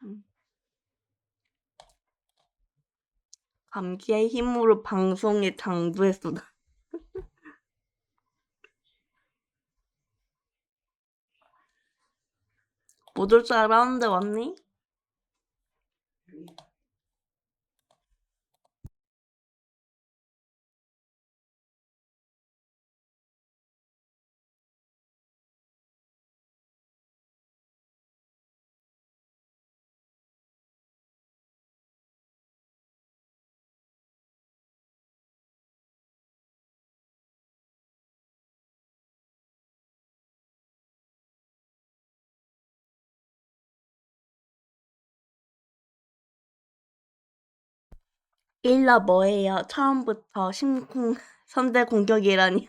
음. 감기의 힘으로 방송에 당부했어. 못 올 줄 알았는데 왔니? 일러 뭐예요? 처음부터 심쿵 선제 공격이라니.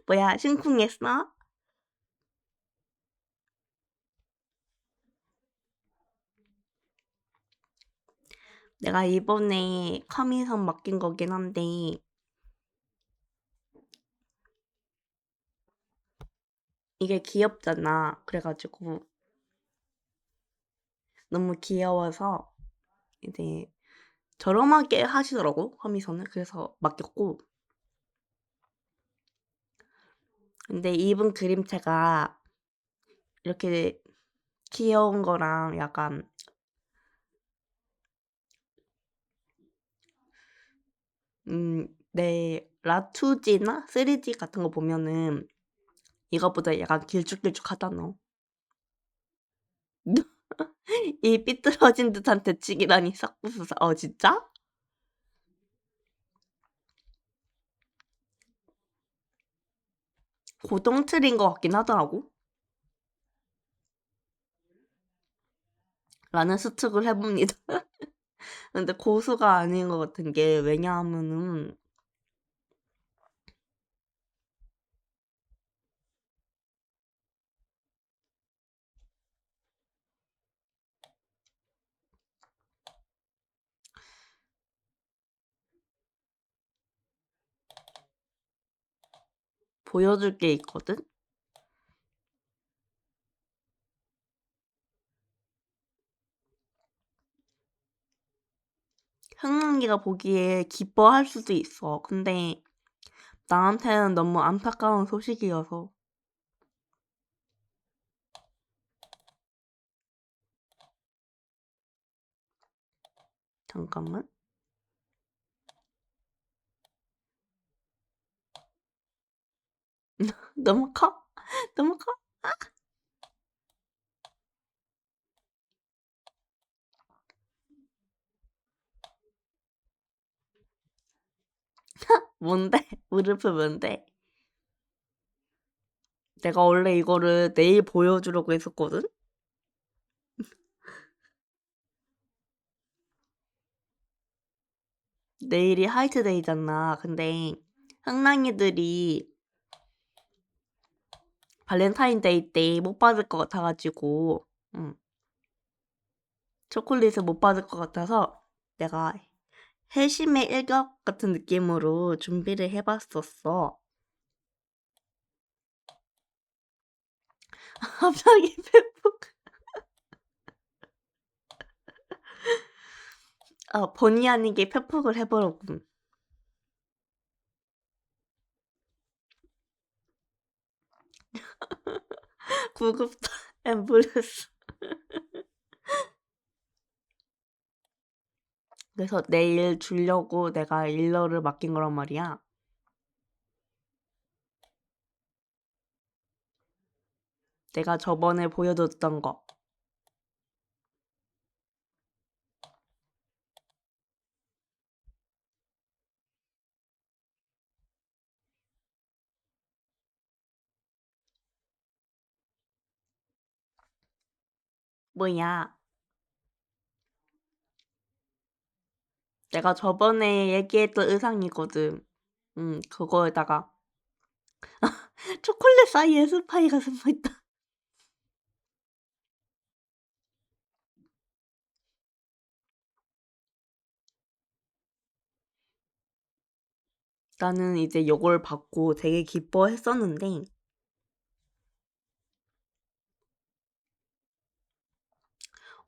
뭐야, 심쿵했어? 내가 이번에 커미선 맡긴 거긴 한데 이게 귀엽잖아. 그래가지고 너무 귀여워서 이제 저렴하게 하시더라고, 커미선을. 그래서 맡겼고. 근데 입은 그림체가 이렇게 귀여운 거랑 약간 내 라투지나 3D 같은 거 보면은 이거보다 약간 길쭉길쭉하잖아. 이 삐뚤어진 듯한 대칭이라니 싹 부수사. 진짜? 고동틀인 것 같긴 하더라고. 라는 추측을 해봅니다. 근데 고수가 아닌 것 같은 게 왜냐하면은 보여줄 게 있거든? 흥민기가 보기에 기뻐할 수도 있어. 근데 나한테는 너무 안타까운 소식이어서. 잠깐만. 너무 커? 너무 커? 뭔데? 무릎이 뭔데? 내가 원래 이거를 내일 보여주려고 했었거든? 내일이 화이트데이잖아. 근데 흥랑이들이 발렌타인데이 때 못 받을 것 같아가지고 초콜릿을 못 받을 것 같아서 내가 회심의 일격 같은 느낌으로 준비를 해봤었어. 갑자기 페북. 본의 아니게 페북을 해버렸군. 구급차 앰뷸런스. 그래서 내일 주려고 내가 일러를 맡긴 거란 말이야. 내가 저번에 보여줬던 거. 뭐야? 내가 저번에 얘기했던 의상이거든. 그거에다가 초콜릿 사이에 스파이가 숨어있다. 나는 이제 요걸 받고 되게 기뻐했었는데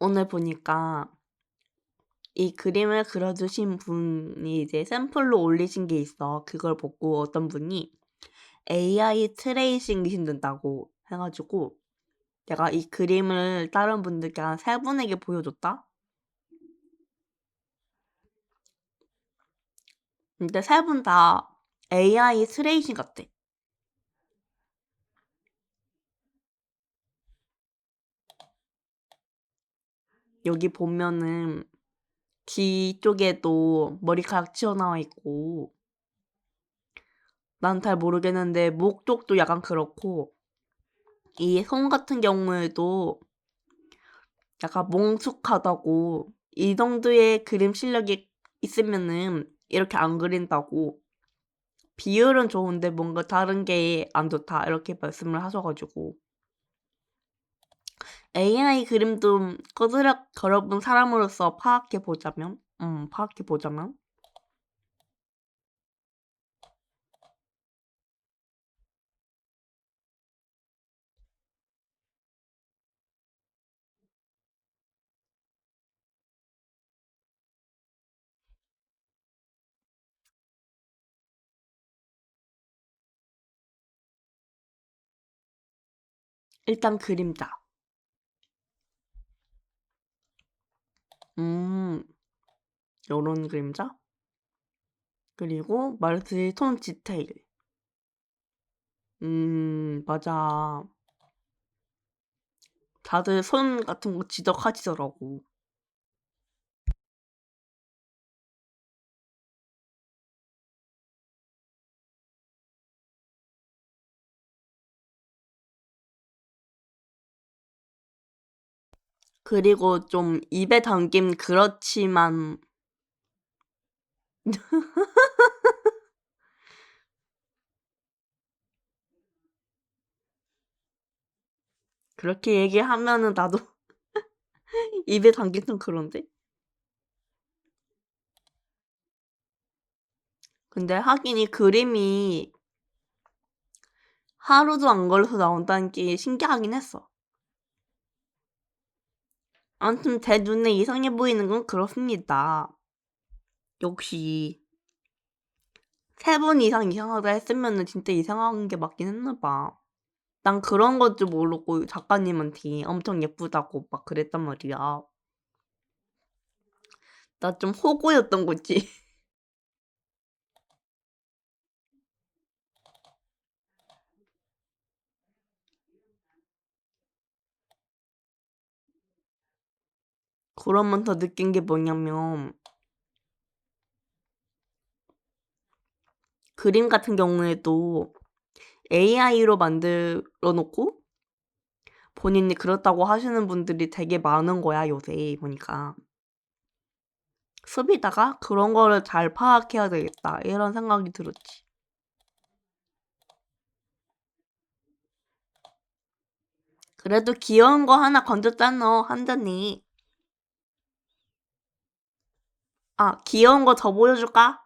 오늘 보니까 이 그림을 그려주신 분이 이제 샘플로 올리신 게 있어. 그걸 보고 어떤 분이 AI 트레이싱이 힘든다고 해가지고 내가 이 그림을 다른 분들께 한 3분에게 보여줬다? 근데 3분 다 AI 트레이싱 같아. 여기 보면은 귀 쪽에도 머리카락 튀어나와 있고 난 잘 모르겠는데 목 쪽도 약간 그렇고 이 손 같은 경우에도 약간 몽숙하다고 이 정도의 그림 실력이 있으면은 이렇게 안 그린다고 비율은 좋은데 뭔가 다른 게 안 좋다 이렇게 말씀을 하셔가지고 AI 그림도 거드락 걸어본 사람으로서 파악해보자면 일단 그림자. 음, 요런 그림자. 그리고 말했듯이 톤 디테일. 맞아. 다들 손 같은 거 지적하시더라고. 그리고 좀 입에 담긴 그렇지만 그렇게 얘기하면은 나도 입에 담긴 좀 그런데? 근데 하긴 이 그림이 하루도 안 걸려서 나온다는 게 신기하긴 했어. 아무튼 제 눈에 이상해 보이는 건 그렇습니다. 역시 3번 이상 이상하다 했으면은 진짜 이상한 게 맞긴 했나 봐. 난 그런 건 줄 모르고 작가님한테 엄청 예쁘다고 막 그랬단 말이야. 나 좀 호구였던 거지. 그러면서 느낀 게 뭐냐면 그림 같은 경우에도 AI로 만들어 놓고 본인이 그렇다고 하시는 분들이 되게 많은 거야, 요새 보니까. 수비다가 그런 거를 잘 파악해야 되겠다. 이런 생각이 들었지. 그래도 귀여운 거 하나 건졌잖아, 한잔이. 아, 귀여운 거 더 보여줄까?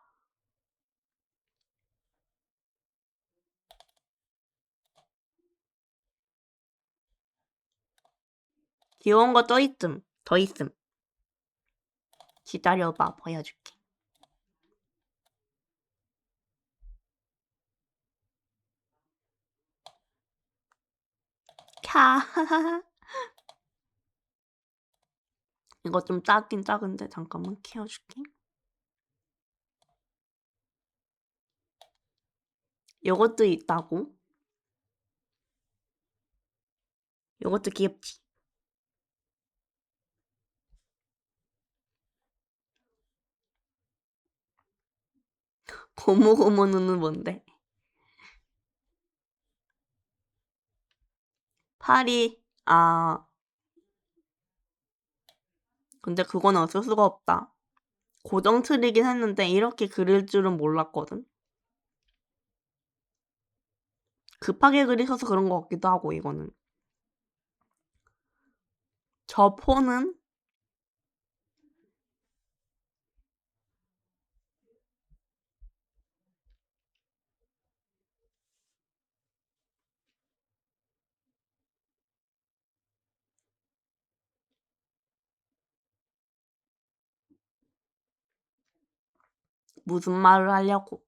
귀여운 거 더 있음. 더 있음. 기다려봐, 보여줄게. 캬. 이거 좀 작긴 작은데 잠깐만 키워줄게. 요것도 있다고. 요것도 귀엽지. 고무고무는 뭔데? 파리. 아, 근데 그건 어쩔 수가 없다. 고정 틀이긴 했는데 이렇게 그릴 줄은 몰랐거든. 급하게 그리셔서 그런 것 같기도 하고 이거는. 저 폰은 무슨 말을 하려고.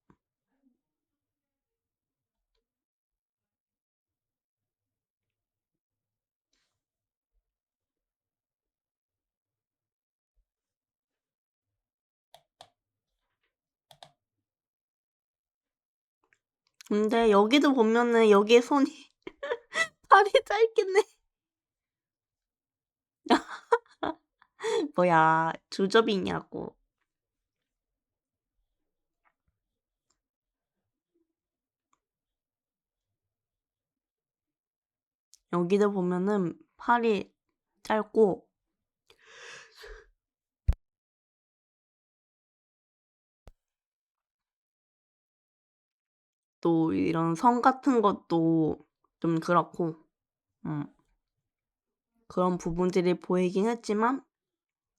근데 여기도 보면은 여기에 손이 팔이 짧겠네. 뭐야, 주접이냐고. 여기도 보면은 팔이 짧고 또 이런 선 같은 것도 좀 그렇고 음, 그런 부분들이 보이긴 했지만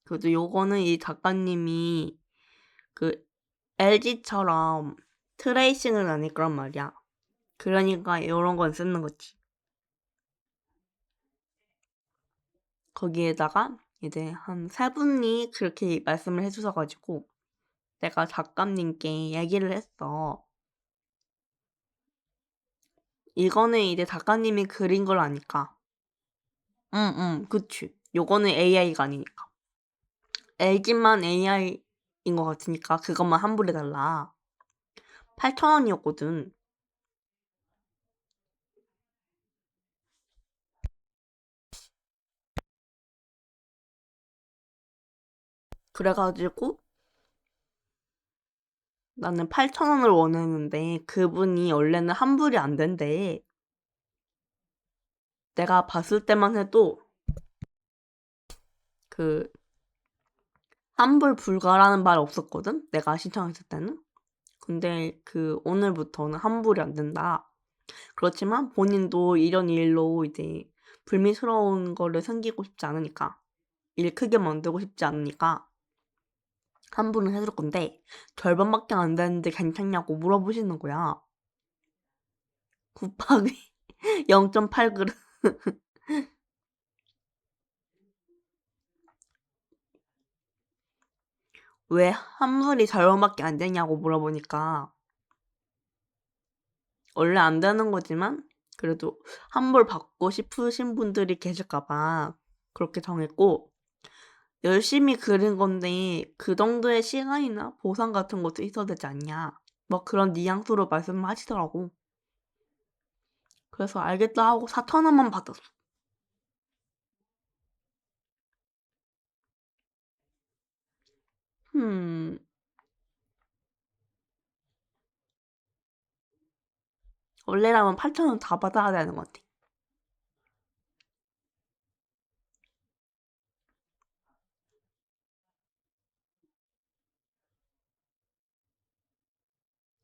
그래도 요거는 이 작가님이 그 LG처럼 트레이싱을 안 할 거란 말이야. 그러니까 이런 건 쓰는 거지. 거기에다가 이제 한 세 분이 그렇게 말씀을 해주셔가지고 내가 작가님께 얘기를 했어. 이거는 이제 작가님이 그린 걸 아니까. 응, 그치. 요거는 AI가 아니니까. LG만 AI인 것 같으니까 그것만 환불해달라. 8,000원이었거든. 그래가지고 나는 8,000원을 원했는데 그분이 원래는 환불이 안 된대. 내가 봤을 때만 해도 그 환불 불가라는 말 없었거든? 내가 신청했을 때는. 근데 그 오늘부터는 환불이 안 된다. 그렇지만 본인도 이런 일로 이제 불미스러운 거를 생기고 싶지 않으니까 일 크게 만들고 싶지 않으니까 환불은 해줄 건데 절반밖에 안 되는데 괜찮냐고 물어보시는 거야. 곱하기 0.8g. 왜 환불이 절반밖에 안 되냐고 물어보니까 원래 안 되는 거지만 그래도 환불 받고 싶으신 분들이 계실까봐 그렇게 정했고 열심히 그린 건데 그 정도의 시간이나 보상 같은 것도 있어야 되지 않냐. 뭐 그런 뉘앙스로 말씀을 하시더라고. 그래서 알겠다 하고 4,000원만 받았어. 음, 원래라면 8,000원 다 받아야 되는 것 같아.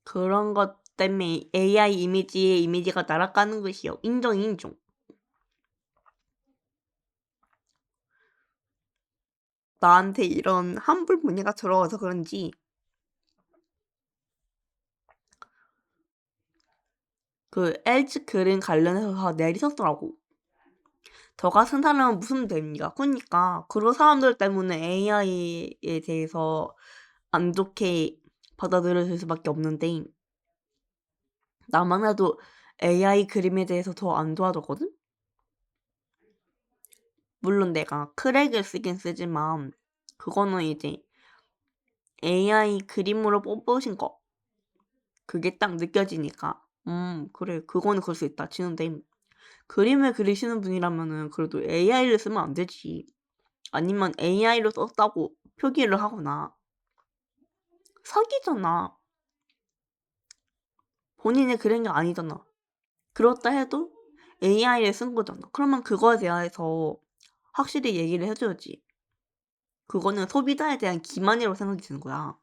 그런 것 때문에 AI 이미지의 이미지가 날아가는 것이요. 인정, 인정. 나한테 이런 환불 문의가 들어와서 그런지 그 LG 그림 관련해서 내리셨더라고. 저 같은 사람은 무슨 됩니까? 그러니까 그런 사람들 때문에 AI에 대해서 안 좋게 받아들여질 수밖에 없는데 나만 해도 AI 그림에 대해서 더 안 좋아졌거든? 물론 내가 크랙을 쓰긴 쓰지만 그거는 이제 AI 그림으로 뽑으신 거 그게 딱 느껴지니까 그래 그거는 그럴 수 있다 치는데 그림을 그리시는 분이라면은 그래도 AI를 쓰면 안 되지. 아니면 AI로 썼다고 표기를 하거나 사기잖아. 본인이 그린 게 아니잖아. 그렇다 해도 AI를 쓴 거잖아. 그러면 그거에 대해서 확실히 얘기를 해줘야지. 그거는 소비자에 대한 기만이라고 생각이 드는 거야.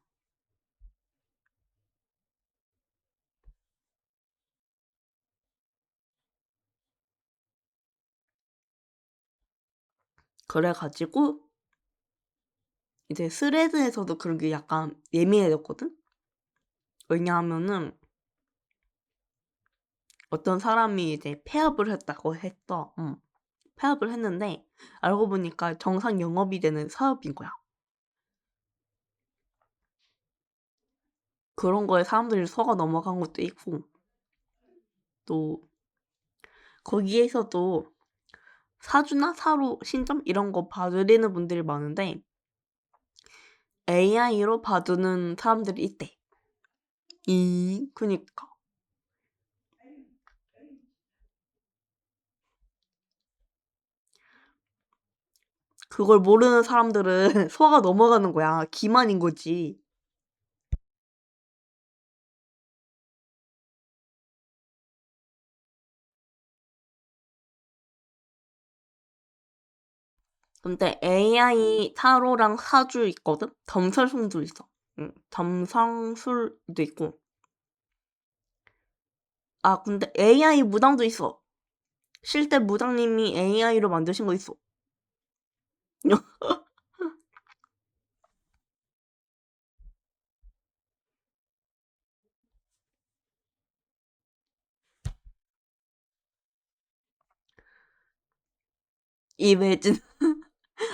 그래가지고 이제 스레드에서도 그런 게 약간 예민해졌거든? 왜냐하면은 어떤 사람이 이제 폐업을 했다고 했어. 폐업을 했는데 알고 보니까 정상 영업이 되는 사업인 거야. 그런 거에 사람들이 속아 넘어간 것도 있고, 또 거기에서도 사주나 사로, 신점 이런 거 봐드리는 분들이 많은데 AI로 봐주는 사람들이 있대. 그니까. 그걸 모르는 사람들은 속아 넘어가는 거야. 기만인 거지. 근데 AI 타로랑 사주 있거든? 점설술도 있어. 점성술도 있고. 아, 근데 AI 무당도 있어. 실제 무당님이 AI로 만드신 거 있어. 이매진.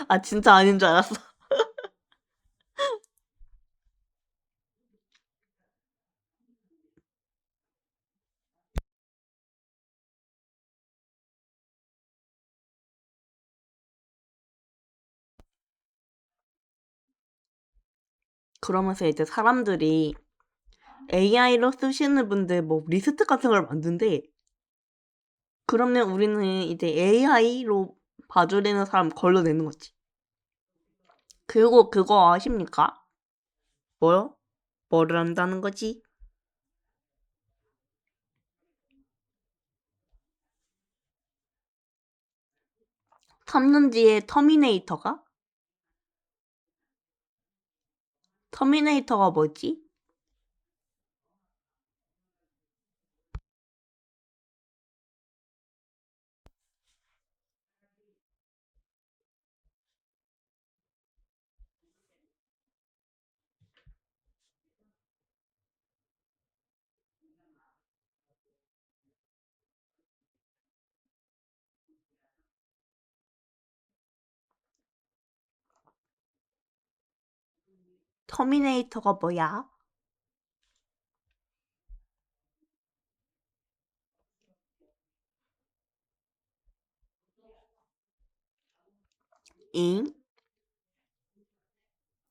아, 진짜 아닌 줄 알았어. 그러면서 이제 사람들이 AI로 쓰시는 분들 뭐 리스트 같은 걸 만든대. 그러면 우리는 이제 AI로 봐주려는 사람 걸러내는 거지. 그리고 그거 아십니까? 뭐요? 뭐를 한다는 거지? 3년 뒤에 터미네이터가 뭐지? 터미네이터가 뭐야? 잉?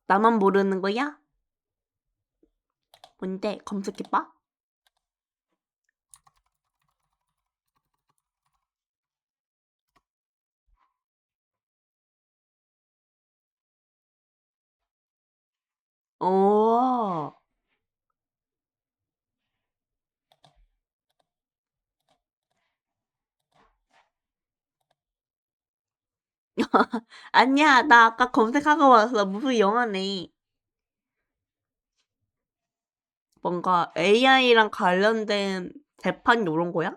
나만 모르는 거야? 뭔데? 검색해봐. 오. 아니야, 나 아까 검색하고 왔어. 무슨 영화네. 뭔가 AI랑 관련된 재판 요런 거야?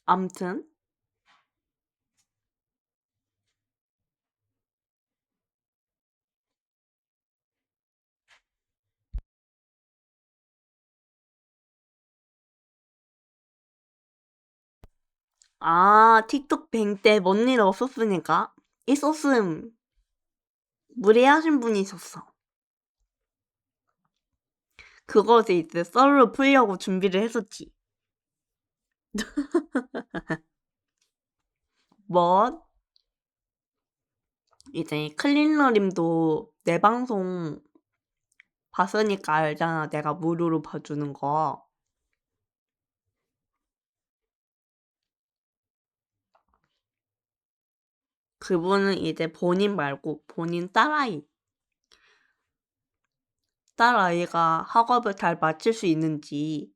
암튼. 아, 틱톡 뱅 때 뭔 일 없었으니까. 있었음. 무례하신 분이 있었어. 그것이 이제 썰로 풀려고 준비를 했었지. 뭐? 이제 클린러님도 내 방송 봤으니까 알잖아. 내가 무료로 봐주는 거. 그분은 이제 본인 말고 본인 딸아이가 학업을 잘 마칠 수 있는지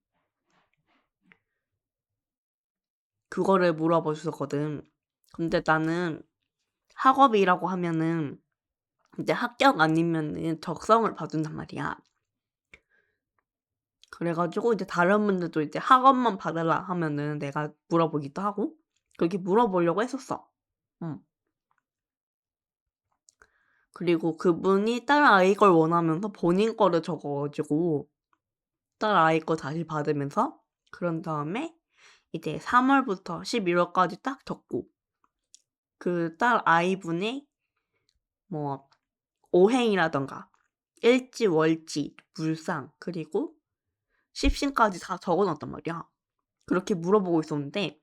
그거를 물어봐 주셨거든. 근데 나는 학업이라고 하면은 이제 합격 아니면은 적성을 봐준단 말이야. 그래가지고 이제 다른 분들도 이제 학업만 받으라 하면은 내가 물어보기도 하고 그렇게 물어보려고 했었어. 응. 그리고 그분이 딸 아이 걸 원하면서 본인 거를 적어가지고 딸 아이 거 다시 받으면서 그런 다음에 이제 3월부터 11월까지 딱 적고 그 딸 아이분의 뭐 오행이라던가 일지, 월지, 물상 그리고 십신까지 다 적어놨단 말이야. 그렇게 물어보고 있었는데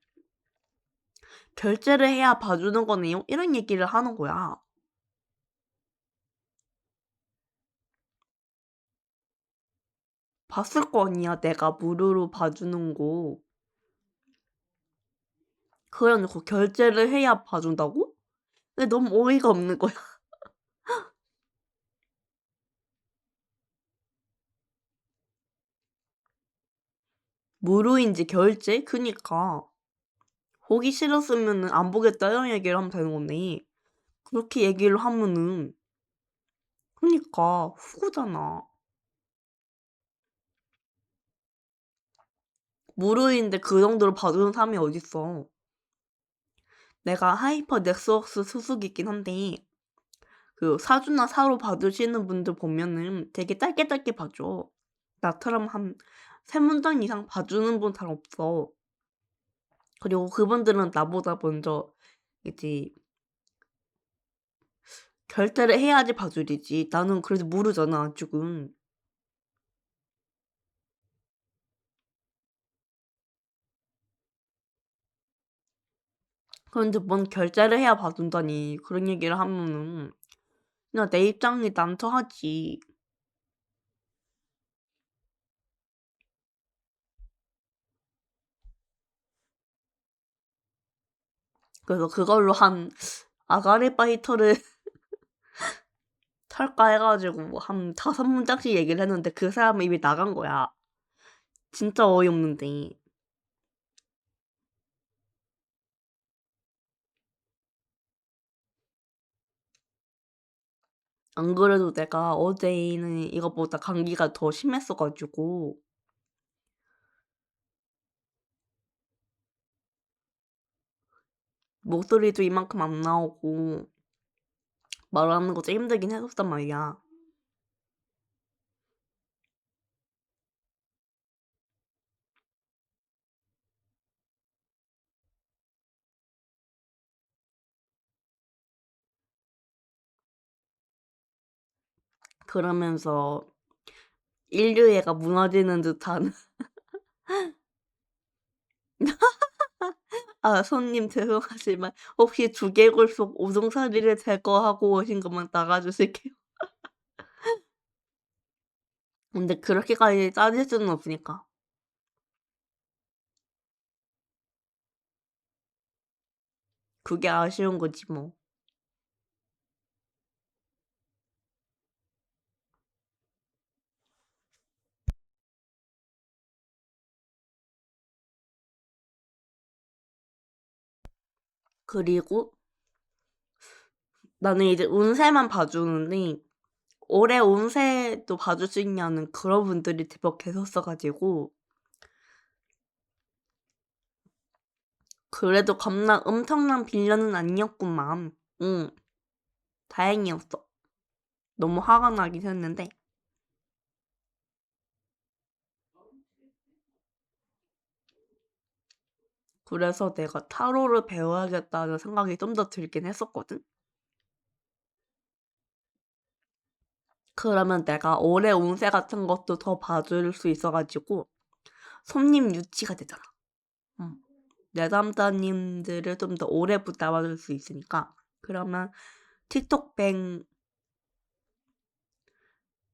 결제를 해야 봐주는 거네요? 이런 얘기를 하는 거야. 봤을 거 아니야, 내가 무료로 봐주는 거. 그래놓고 결제를 해야 봐준다고? 근데 너무 어이가 없는 거야. 무료인지 결제? 그니까. 보기 싫었으면은 안 보겠다 이런 얘기를 하면 되는 건데 그렇게 얘기를 하면은 그니까 후구잖아. 무료인데 그 정도로 봐주는 사람이 어딨어. 내가 하이퍼 넥서스 수수기긴 한데 그 사주나 사로 봐주시는 분들 보면은 되게 짧게 짧게 봐줘. 나처럼 한 3문장 이상 봐주는 분 잘 없어. 그리고 그분들은 나보다 먼저 이제 결제를 해야지 봐주리지. 나는 그래도 모르잖아, 아직은. 그런데 뭔 결제를 해야 봐준다니. 그런 얘기를 하면은 그냥 내 입장이 난처하지. 그래서 그걸로 한 아가리바이터를 털까 해가지고 한 5문장씩 얘기를 했는데 그 사람 입이 나간 거야. 진짜 어이없는데. 안 그래도 내가 어제는 이것보다 감기가 더 심했어가지고 목소리도 이만큼 안 나오고 말하는 것도 힘들긴 했었단 말이야. 그러면서 인류애가 무너지는 듯한 아 손님 죄송하지만 혹시 두개골 속 오줌살이를 제거하고 오신 것만 나가주실게요. 근데 그렇게까지 따질 수는 없으니까. 그게 아쉬운 거지 뭐. 그리고 나는 이제 운세만 봐주는데 올해 운세도 봐줄 수 있냐는 그런 분들이 제법 계셨어가지고 그래도 겁나 엄청난 빌런은 아니었구만. 응, 다행이었어. 너무 화가 나긴 했는데 그래서 내가 타로를 배워야겠다는 생각이 좀 더 들긴 했었거든. 그러면 내가 올해 운세 같은 것도 더 봐줄 수 있어가지고 손님 유치가 되잖아. 응. 내담자님들을 좀 더 오래 붙잡아줄 수 있으니까 그러면 틱톡뱅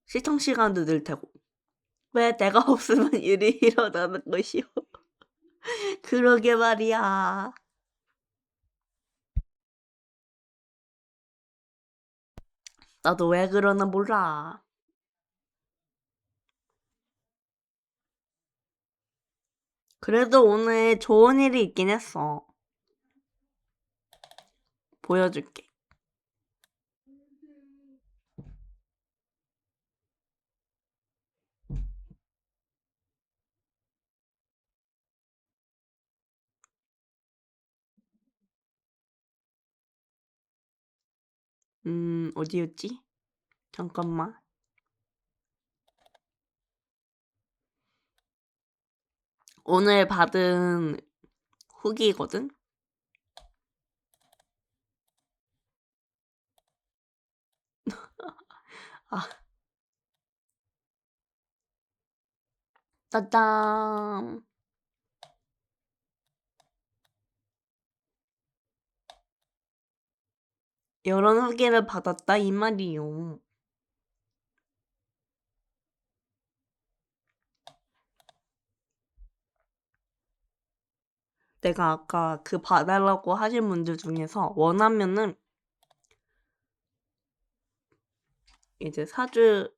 시청 시간도 늘 테고 왜 내가 없으면 일이 일어나는 것이오. 그러게 말이야. 나도 왜 그러나 몰라. 그래도 오늘 좋은 일이 있긴 했어. 보여줄게. 어디였지? 잠깐만. 오늘 받은 후기거든? 아, 짜잔. 이런 후기를 받았다 이 말이요. 내가 아까 그 봐달라고 하신 분들 중에서 원하면은 이제 사주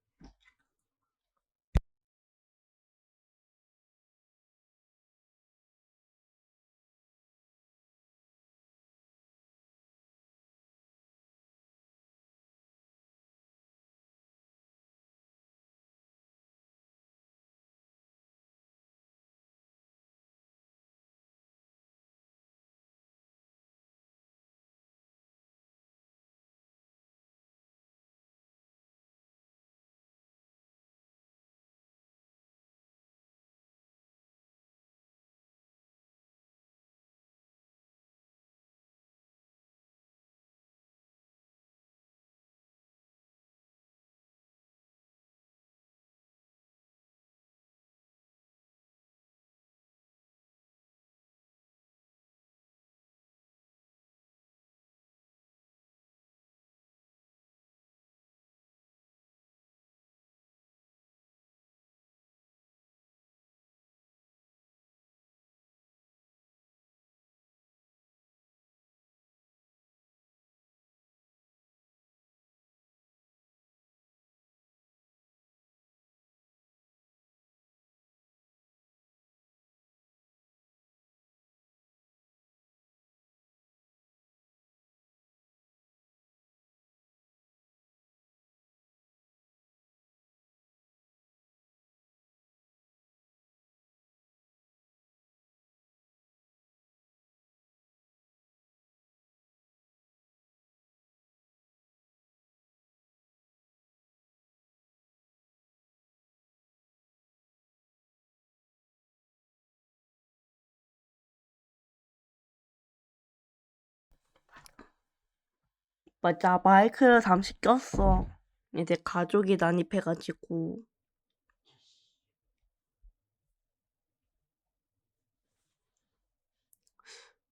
맞아 마이크를 잠시 꼈어. 이제 가족이 난입해가지고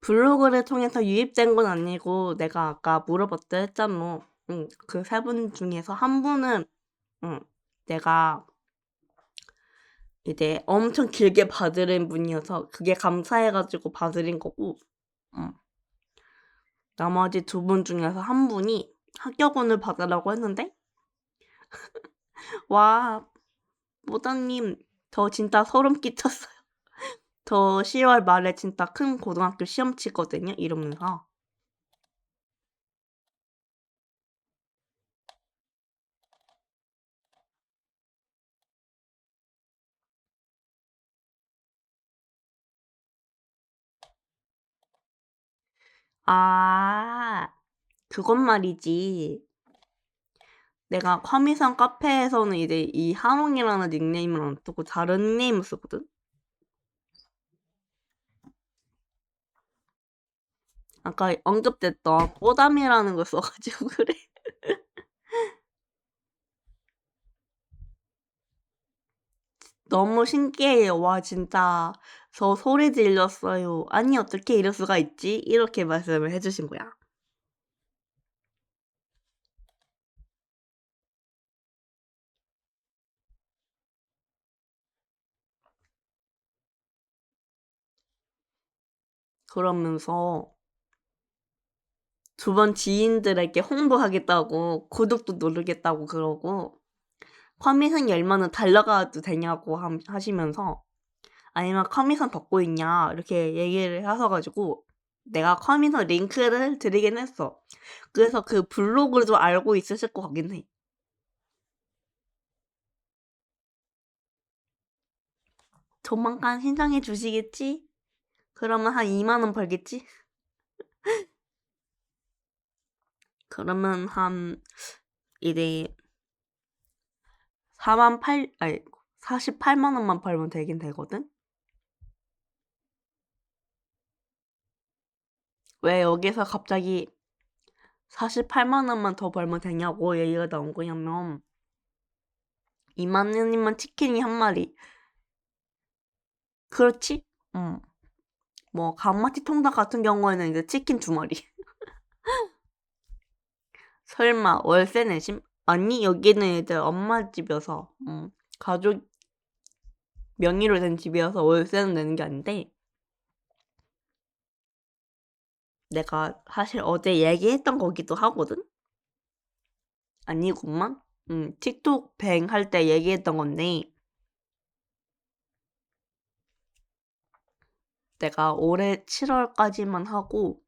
블로그를 통해서 유입된 건 아니고 내가 아까 물어봤다 했잖아. 응, 그 세 분 중에서 한 분은 응, 내가 이제 엄청 길게 봐드린 분이어서 그게 감사해가지고 봐드린 거고 응. 나머지 두 분 중에서 한 분이 합격원을 받으라고 했는데 와 모다님 저 진짜 소름 끼쳤어요. 저 10월 말에 진짜 큰 고등학교 시험 치거든요 이러면서 아 그건 말이지. 내가 커미선 카페에서는 이제 이 하롱이라는 닉네임을 안 쓰고 다른 닉네임을 쓰거든? 아까 언급됐던 꼬담이라는 걸 써가지고 그래. 너무 신기해요. 와, 진짜. 저 소리 질렀어요. 아니, 어떻게 이럴 수가 있지? 이렇게 말씀을 해주신 거야. 그러면서 두 번 지인들에게 홍보하겠다고 구독도 누르겠다고 그러고 커미션 열면은 달려가도 되냐고 하시면서 아니면 커미션 받고 있냐 이렇게 얘기를 하셔가지고 내가 커미션 링크를 드리긴 했어. 그래서 그 블로그도 알고 있으실 것 같긴 해. 조만간 신청해 주시겠지? 그러면 한 2만 원 벌겠지? 그러면 한 이제 48만 원만 벌면 되긴 되거든? 왜 여기서 갑자기 48만 원만 더 벌면 되냐고 얘기가 나온 거냐면 2만 원이면 치킨이 한 마리. 그렇지? 응. 뭐 강마치 통닭 같은 경우에는 이제 치킨 두 마리. 설마 월세 내심? 아니 여기는 이제 엄마 집이어서 가족 명의로 된 집이어서 월세는 내는 게 아닌데 내가 사실 어제 얘기했던 거기도 하거든? 아니구만? 틱톡 뱅 할 때 얘기했던 건데 내가 올해 7월까지만 하고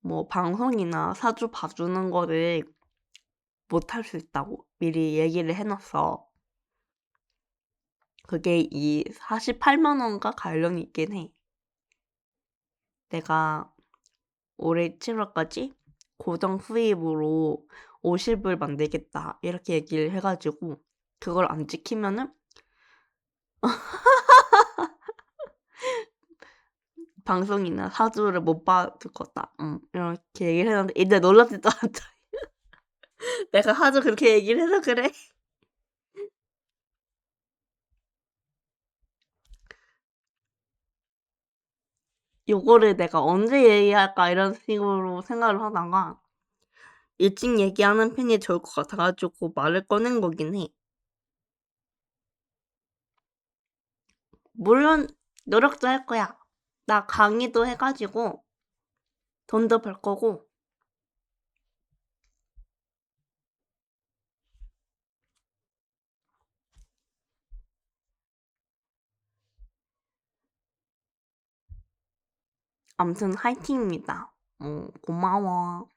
뭐 방송이나 사주 봐주는 거를 못 할 수 있다고 미리 얘기를 해놨어. 그게 이 48만 원과 관련이 있긴 해. 내가 올해 7월까지 고정 수입으로 50을 만들겠다 이렇게 얘기를 해가지고 그걸 안 지키면은 방송이나 사주를 못 받을 거다. 이렇게 얘기를 했는데 이제 놀랍지도 않다. 내가 하도 그렇게 얘기를 해서 그래. 요거를 내가 언제 얘기할까 이런 식으로 생각을 하다가 일찍 얘기하는 편이 좋을 것 같아가지고 말을 꺼낸 거긴 해. 물론 노력도 할 거야. 나 강의도 해가지고 돈도 벌 거고 아무튼 화이팅입니다. 고마워.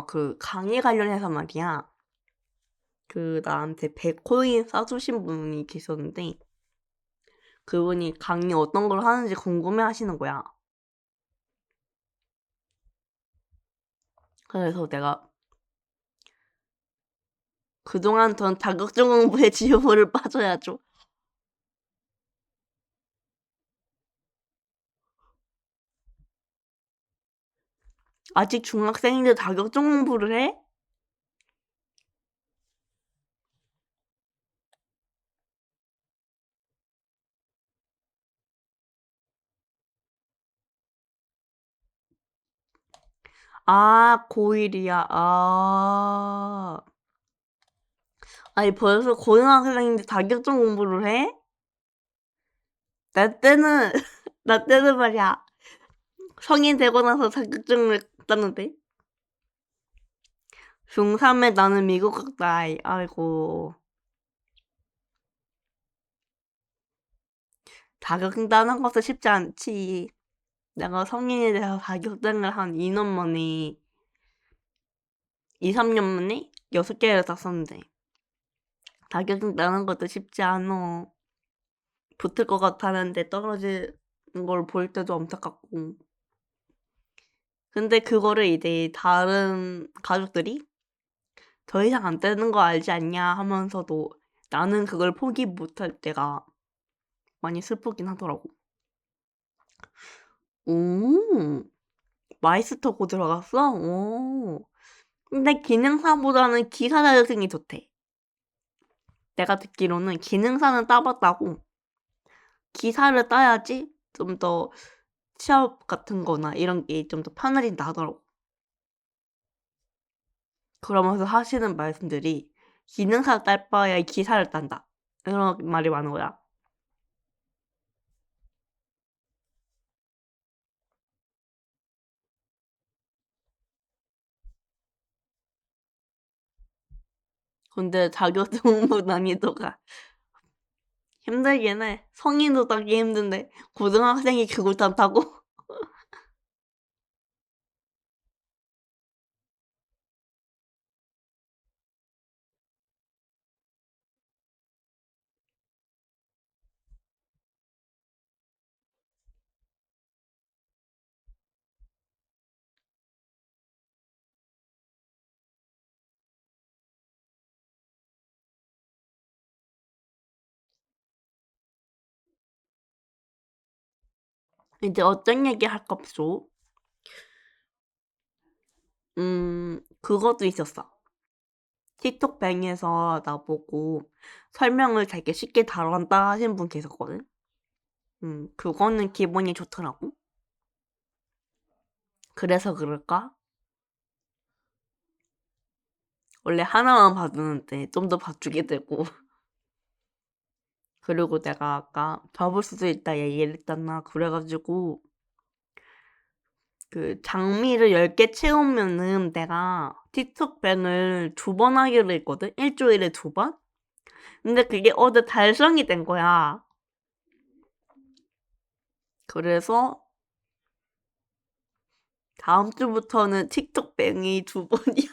그 강의 관련해서 말이야. 그 나한테 100코인 싸주신 분이 계셨는데 그분이 강의 어떤 걸 하는지 궁금해 하시는 거야. 그래서 내가 그동안 전 자격증 공부에 지효를 빠져야죠. 아직 중학생인데 자격증 공부를 해? 고1이야. 아니 벌써 고등학생인데 자격증 공부를 해? 나 때는 나 때는 말이야. 성인 되고 나서 자격증을 땄는데. 중3에 나는 미국 갔다. 아이고. 자격증 따는 것도 쉽지 않지. 내가 성인이 돼서 자격증을 한 2년 만에, 2, 3년 만에 6개를 땄었는데. 자격증 따는 것도 쉽지 않아. 붙을 것 같았는데 떨어지는 걸 볼 때도 안타깝고. 근데 그거를 이제 다른 가족들이 더 이상 안 되는 거 알지 않냐 하면서도 나는 그걸 포기 못할 때가 많이 슬프긴 하더라고. 오, 마이스터고 들어갔어? 오. 근데 기능사보다는 기사 자격증이 좋대. 내가 듣기로는 기능사는 따봤다고 기사를 따야지 좀 더 취업 같은 거나 이런 게 좀 더 편해진다 하더라고. 그러면서 하시는 말씀들이 기능사 딸 바에야 기사를 딴다. 이런 말이 많은 거야. 근데 자격증 공부 난이도가 힘들긴 해. 성인도 따기 힘든데 고등학생이 그걸 딴다고? 이제 어떤 얘기 할까 보죠? 그것도 있었어. 틱톡뱅에서 나보고 설명을 되게 쉽게 잘한다 하신 분 계셨거든? 그거는 기분이 좋더라고. 그래서 그럴까? 원래 하나만 봐주는데 좀 더 봐주게 되고. 그리고 내가 아까 접을 수도 있다 얘기를 했잖아. 그래가지고 그 장미를 10개 채우면은 내가 틱톡뱅을 2번 하기로 했거든? 일주일에 2번? 근데 그게 어제 달성이 된 거야. 그래서 다음 주부터는 틱톡뱅이 2번이야.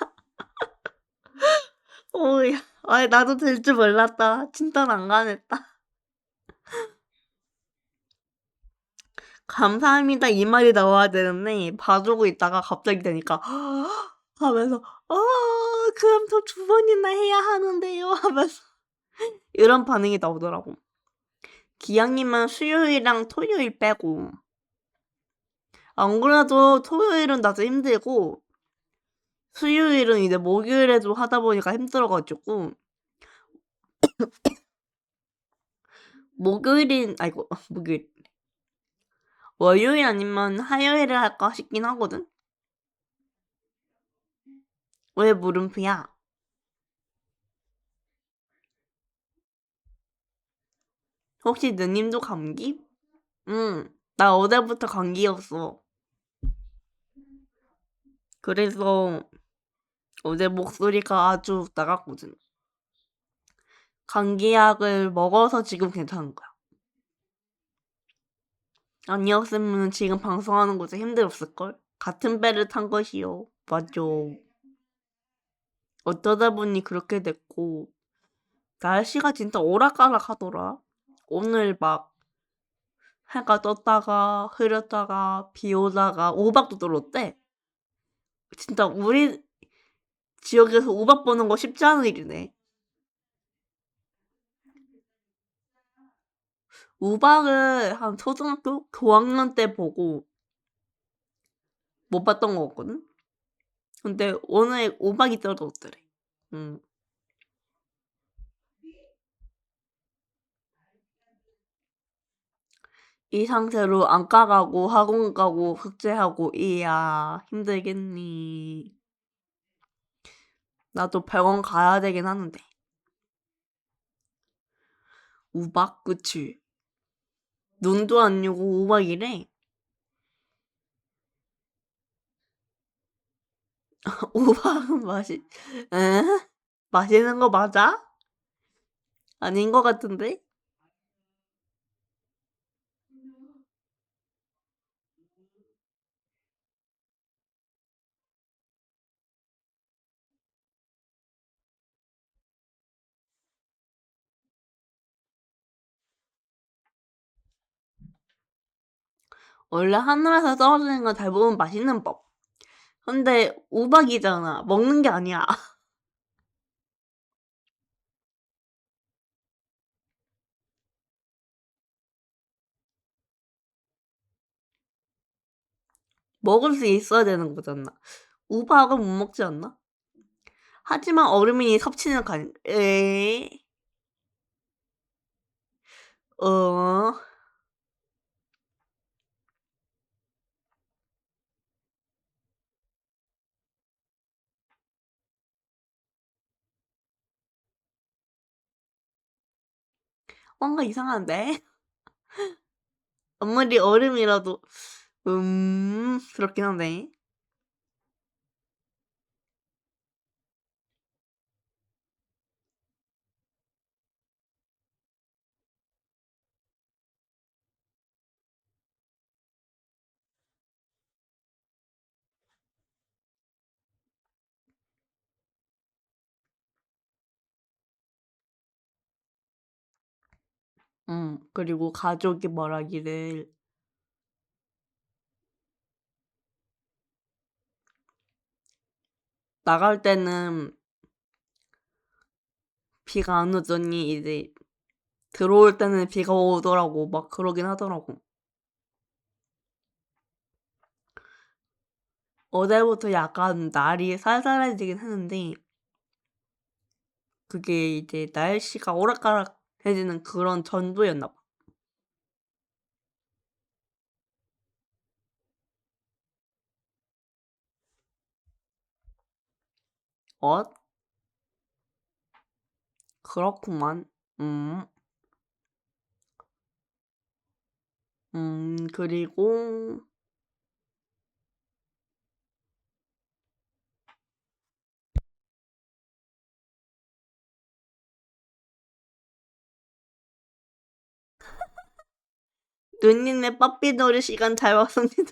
오야, 아 나도 될 줄 몰랐다. 진짜 난감했다. 감사합니다 이 말이 나와야 되는데 봐주고 있다가 갑자기 되니까 하면서 그럼 더 2번이나 해야 하는데요 하면서 이런 반응이 나오더라고. 기왕이면 수요일이랑 토요일 빼고. 안 그래도 토요일은 나도 힘들고 수요일은 이제 목요일에도 하다 보니까 힘들어가지고 목요일 월요일 아니면 화요일에 할까 싶긴 하거든. 왜 물음표야? 혹시 누님도 감기? 응, 나 어제부터 감기였어. 그래서 어제 목소리가 아주 나갔거든. 감기약을 먹어서 지금 괜찮은 거야. 아니었으면 지금 방송하는 것도 힘들었을걸? 같은 배를 탄 것이요. 맞아. 어쩌다 보니 그렇게 됐고, 날씨가 진짜 오락가락하더라. 오늘 막 해가 떴다가 흐렸다가 비 오다가 우박도 들었대. 진짜 우리 지역에서 우박 보는 거 쉽지 않은 일이네. 우박을 한 초등학교 고학년 때 보고 못 봤던 거 같거든? 근데 오늘 우박이 떨어졌더래. 음. 이 상태로 안과 가고 학원 가고 숙제하고 이야 힘들겠니. 나도 병원 가야 되긴 하는데. 우박? 그치. 눈도 아니고 우박이래. 우박은 에? 맛있는 거 맞아? 아닌 거 같은데? 원래 하늘에서 떨어지는 건 대부분 맛있는 법. 근데 우박이잖아. 먹는 게 아니야. 먹을 수 있어야 되는 거잖아. 우박은 못 먹지 않나? 하지만 얼음이 섭취는 가능. 어, 뭔가 이상한데? 아무리 얼음이라도, 그렇긴 한데. 그리고 가족이 말하기를, 나갈 때는 비가 안 오더니 이제 들어올 때는 비가 오더라고. 막 그러긴 하더라고. 어제부터 약간 날이 쌀쌀해지긴 했는데 그게 이제 날씨가 오락가락해지는 그런 전조였나 봐. 어? 그렇구만. 음. 그리고 누님의 빠삐놀이 시간 잘 봤습니다.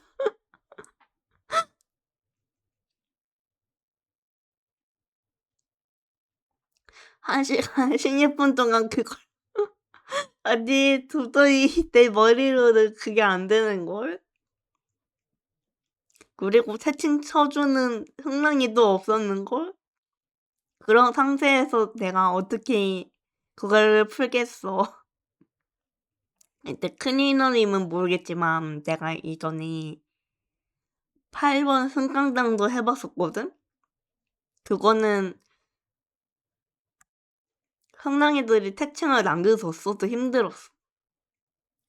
1시간 16분 동안 그걸 아니 도저히 내 머리로는 그게 안 되는걸? 그리고 채팅 쳐주는 흥랑이도 없었는걸? 그런 상태에서 내가 어떻게 그걸 풀겠어. 이때 클리너님은 모르겠지만 내가 이전에 8번 승강장도 해봤었거든? 그거는 흥랑이들이 채팅을 남겨줬어도 힘들었어.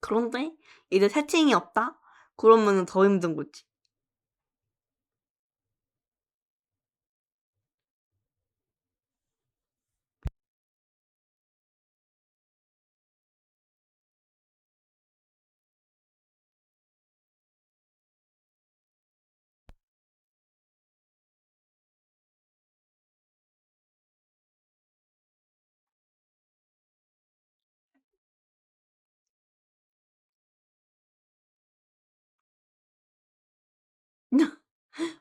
그런데 이제 채팅이 없다? 그러면은 더 힘든 거지.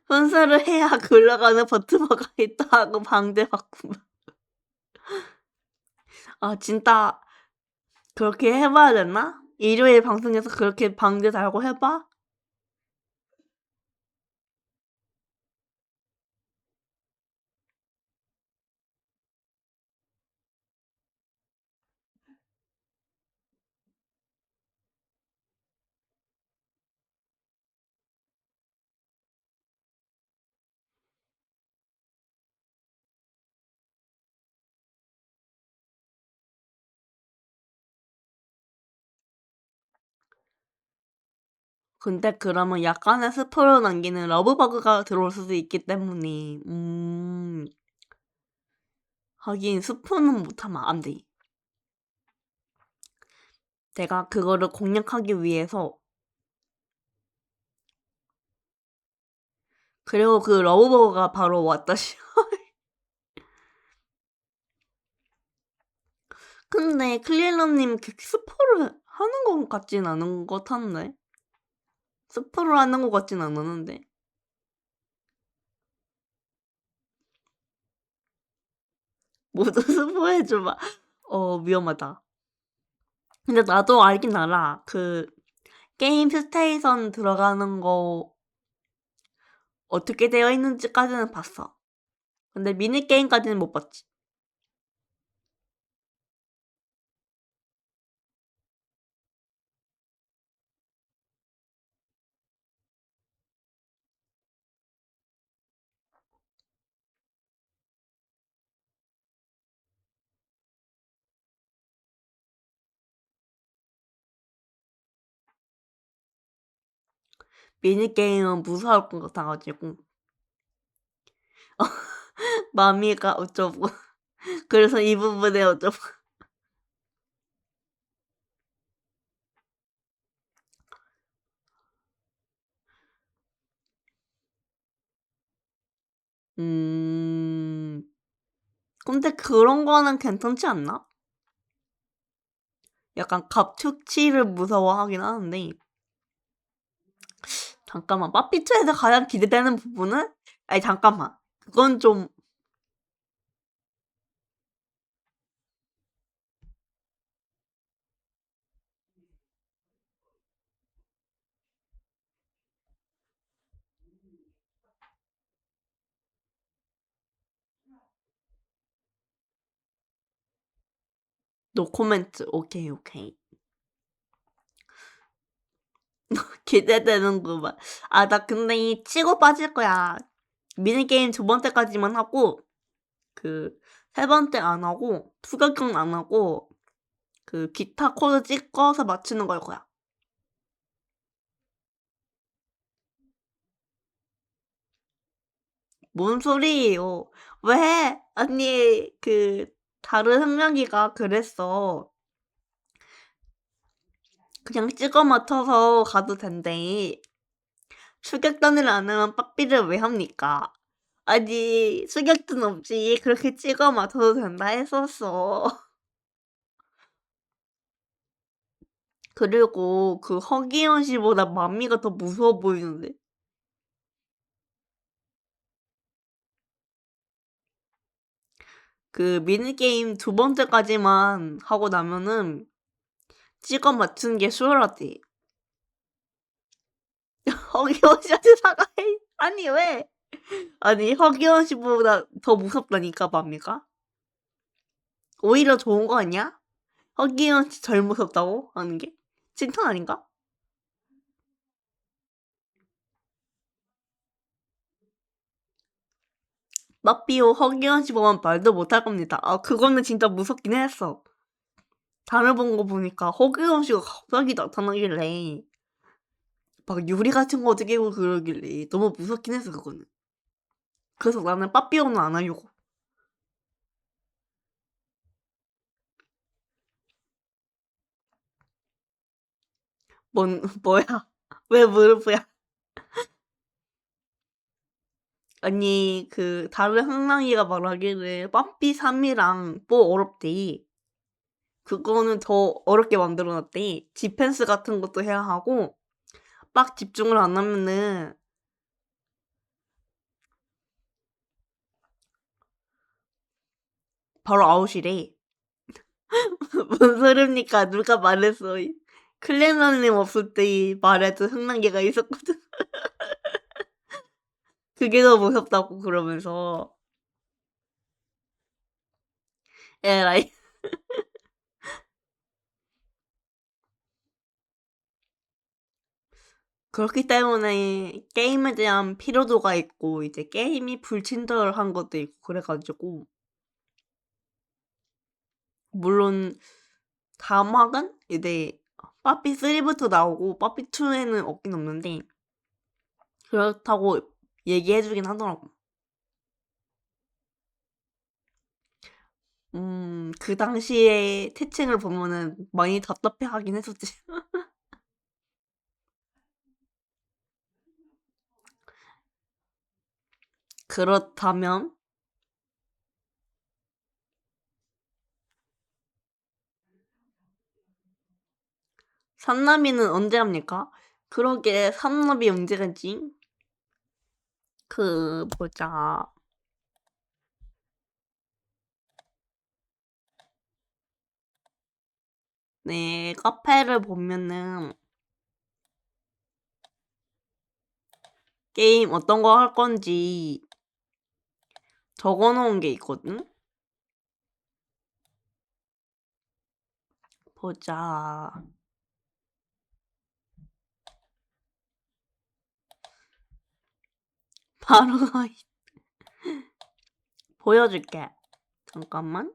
혼술을 해야 굴러가는 버트버가 있다 하고 방대받구만. 아 진짜 그렇게 해봐야 되나? 일요일 방송에서 그렇게 방대 달고 해봐? 근데 그러면 약간의 스포를 남기는 러브버그가 들어올 수도 있기 때문에 하긴 스포는 못하면 안 돼. 내가 그거를 공략하기 위해서 그리고 그 러브버거가 바로 왔다시. 근데 클릴러님 그 스포를 하는 것 같진 않은 것 같은데? 스포를 하는 것 같진 않았는데? 모두 스포해줘봐. 위험하다. 근데 나도 알긴 알아. 그 게임 스테이션 들어가는 거 어떻게 되어 있는지까지는 봤어. 근데 미니게임까지는 못 봤지. 미니게임은 무서울 것 같아가지고. 마미가 어쩌고. 그래서 이 부분에 어쩌고. 음... 근데 그런 거는 괜찮지 않나? 약간 갑툭튀를 무서워하긴 하는데. 잠깐만, 빠삐투에서 가장 기대되는 부분은? 아니, 잠깐만. 그건 좀, 노코멘트. 오케이, 오케이. 기대되는구만. 아, 나 근데 이 치고 빠질 거야. 미니게임 두 번째까지만 하고, 그, 세 번째 안 하고, 투격경 안 하고, 그, 기타 코드 찍어서 맞추는 걸 거야. 뭔 소리예요? 왜? 아니, 그, 다른 흥명이가 그랬어. 그냥 찍어 맞춰서 가도 된대. 추격전을 안 하면 빡비를 왜 합니까? 아니, 추격전 없이 그렇게 찍어 맞춰도 된다 했었어. 그리고 그 허기현 씨보다 마미가 더 무서워 보이는데? 그 미니게임 두 번째까지만 하고 나면은 찍어 맞추는 게 수월하대. 허기현 씨한테 사과해. 아니, 왜? 아니, 허기현 씨보다 더 무섭다니까, 마미가? 오히려 좋은 거 아니야? 허기현 씨 덜 무섭다고 하는 게? 칭찬 아닌가? 마피오 허기현 씨 보면 말도 못할 겁니다. 아, 그거는 진짜 무섭긴 했어. 다른 본 거 보니까 허기현 씨가 갑자기 나타나길래 막 유리 같은 거 어떻게 그러길래 너무 무섭긴 했어, 그거는. 그래서 나는 빠삐오는 안 하려고. 뭐야? 왜 무릎이야? 아니, 그, 다른 흥랑이가 말하기를 빠삐 3이랑 뭐 어렵대. 그거는 더 어렵게 만들어놨대. 디펜스 같은 것도 해야 하고, 빡 집중을 안 하면은 바로 아웃이래. 뭔 소리입니까? 누가 말했어. 클레너님 없을 때 말해도 흥난개가 있었거든. 그게 더 무섭다고 그러면서. 에라이. 그렇기 때문에 게임에 대한 피로도가 있고, 이제 게임이 불친절한 것도 있고, 그래가지고. 물론, 다음 화는 이제 빠삐 3부터 나오고, 빠삐 2에는 없긴 없는데, 그렇다고 얘기해주긴 하더라고. 그 당시에 태칭을 보면은 많이 답답해 하긴 했었지. 그렇다면, 산나비는 언제 합니까? 그러게, 산나비 언제 가지? 보자. 네, 카페를 보면은, 게임 어떤 거 할 건지 적어 놓은 게 있거든? 보자. 바로 보여줄게. 잠깐만.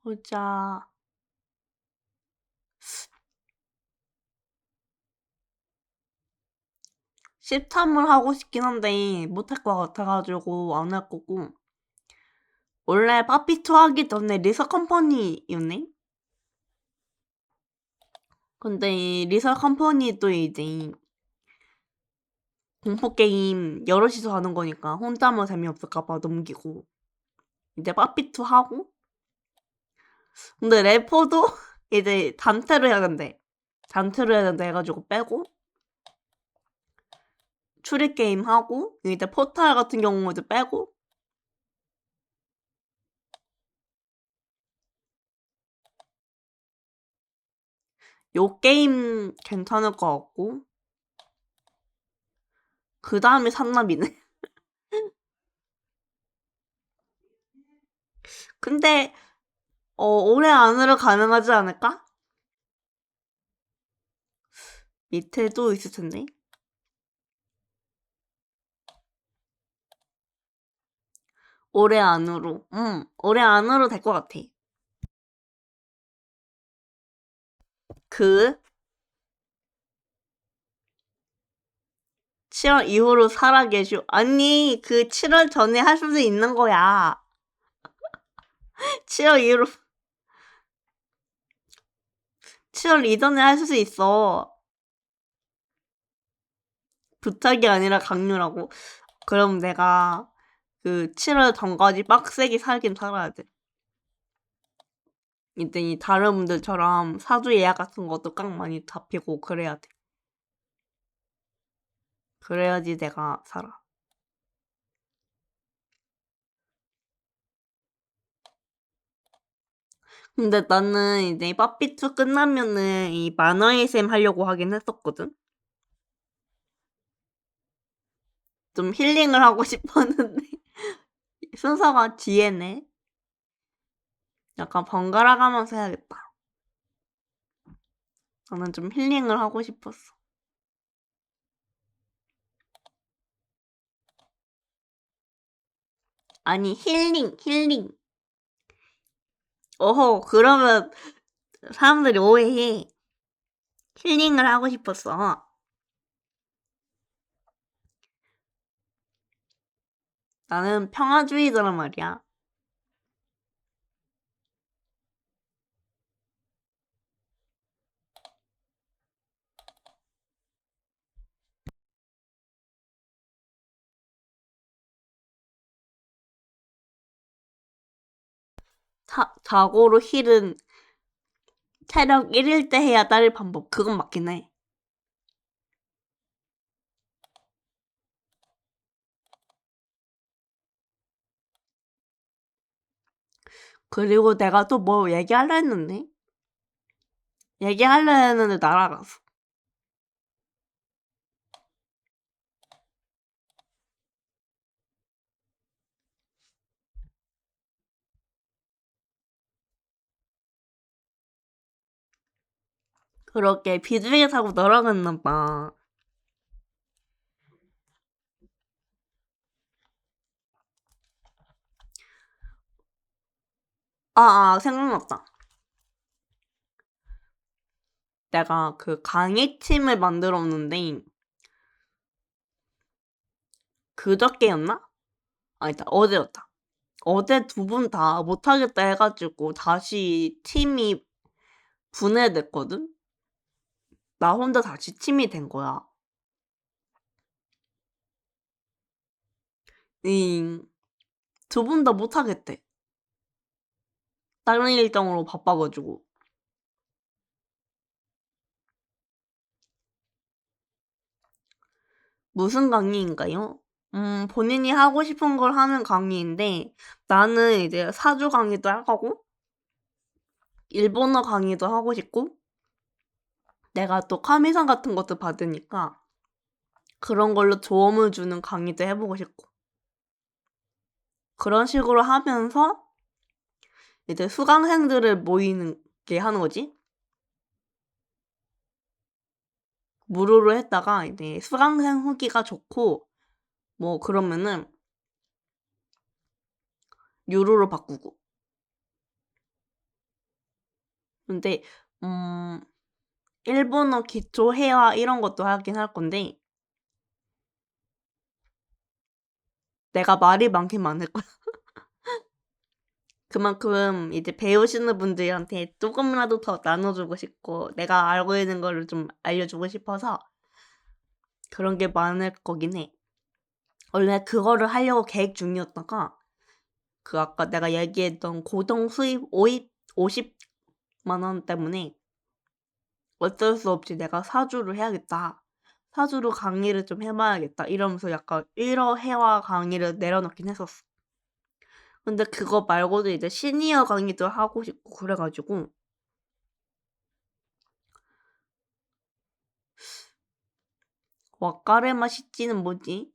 보자. 십탐을 하고 싶긴 한데, 못할 것 같아가지고 안 할 거고. 원래 빠삐투 하기 전에 리서 컴퍼니였네? 근데 이 리서 컴퍼니도 이제 공포게임 여럿이서 하는 거니까 혼자 하면 재미없을까봐 넘기고. 이제 빠삐투 하고. 근데 래퍼도 이제 단체로 해야 된대. 단체로 해야 된다 해가지고 빼고. 추리게임 하고. 이제 포탈 같은 경우도 빼고. 요 게임 괜찮을 것 같고. 그 다음에 산나비네. 근데 올해 안으로 가능하지 않을까? 밑에도 있을 텐데. 올해 안으로. 올해 안으로 될 것 같아. 그 7월 이후로 살아계슈. 아니, 그 7월 전에 할 수도 있는 거야. 7월 이후로, 7월 이전에 할 수도 있어. 부탁이 아니라 강요라고. 그럼 내가 그 7월 전까지 빡세게 살긴 살아야 돼. 이제 이 다른 분들처럼 사주 예약 같은 것도 깡 많이 잡히고 그래야 돼. 그래야지 내가 살아. 근데 나는 이제 빠삐투 끝나면은 이 만화의 샘 하려고 하긴 했었거든? 좀 힐링을 하고 싶었는데 순서가 뒤에네. 약간 번갈아 가면서 해야겠다. 나는 좀 힐링을 하고 싶었어. 아니, 힐링. 어허, 그러면 사람들이 오해해. 힐링을 하고 싶었어. 나는 평화주의자란 말이야. 자고로 힐은 체력 1일 때 해야 따를 방법. 그건 맞긴 해. 그리고 내가 또 뭐 얘기하려 했는데? 얘기하려 했는데 날아갔어. 그렇게 비둘기 타고 날아갔나 봐. 생각났다. 내가 그 강의팀을 만들었는데 그저께였나? 아니다, 어제였다. 어제 두 분 다 못하겠다 해가지고 다시 팀이 분해됐거든? 나 혼자 다시 팀이 된 거야. 두 분 다 못하겠대. 다른 일정으로 바빠가지고. 무슨 강의인가요? 본인이 하고 싶은 걸 하는 강의인데 나는 이제 사주 강의도 할 거고 일본어 강의도 하고 싶고 내가 또 카미상 같은 것도 받으니까 그런 걸로 조언을 주는 강의도 해보고 싶고 그런 식으로 하면서 이제 수강생들을 모이는 게 하는 거지. 무료로 했다가 이제 수강생 후기가 좋고 뭐 그러면은 유료로 바꾸고. 근데 일본어 기초 회화 이런 것도 하긴 할 건데 내가 말이 많긴 많을 거야. 그만큼 이제 배우시는 분들한테 조금이라도 더 나눠주고 싶고 내가 알고 있는 거를 좀 알려주고 싶어서 그런 게 많을 거긴 해. 원래 그거를 하려고 계획 중이었다가 그 아까 내가 얘기했던 고정 수입 50만 원 때문에 어쩔 수 없이 내가 사주를 해야겠다. 사주로 강의를 좀 해봐야겠다. 이러면서 약간 1어 회화 강의를 내려놓긴 했었어. 근데 그거 말고도 이제 시니어 강의도 하고 싶고 그래가지고 와까레마 시찌는 뭐지?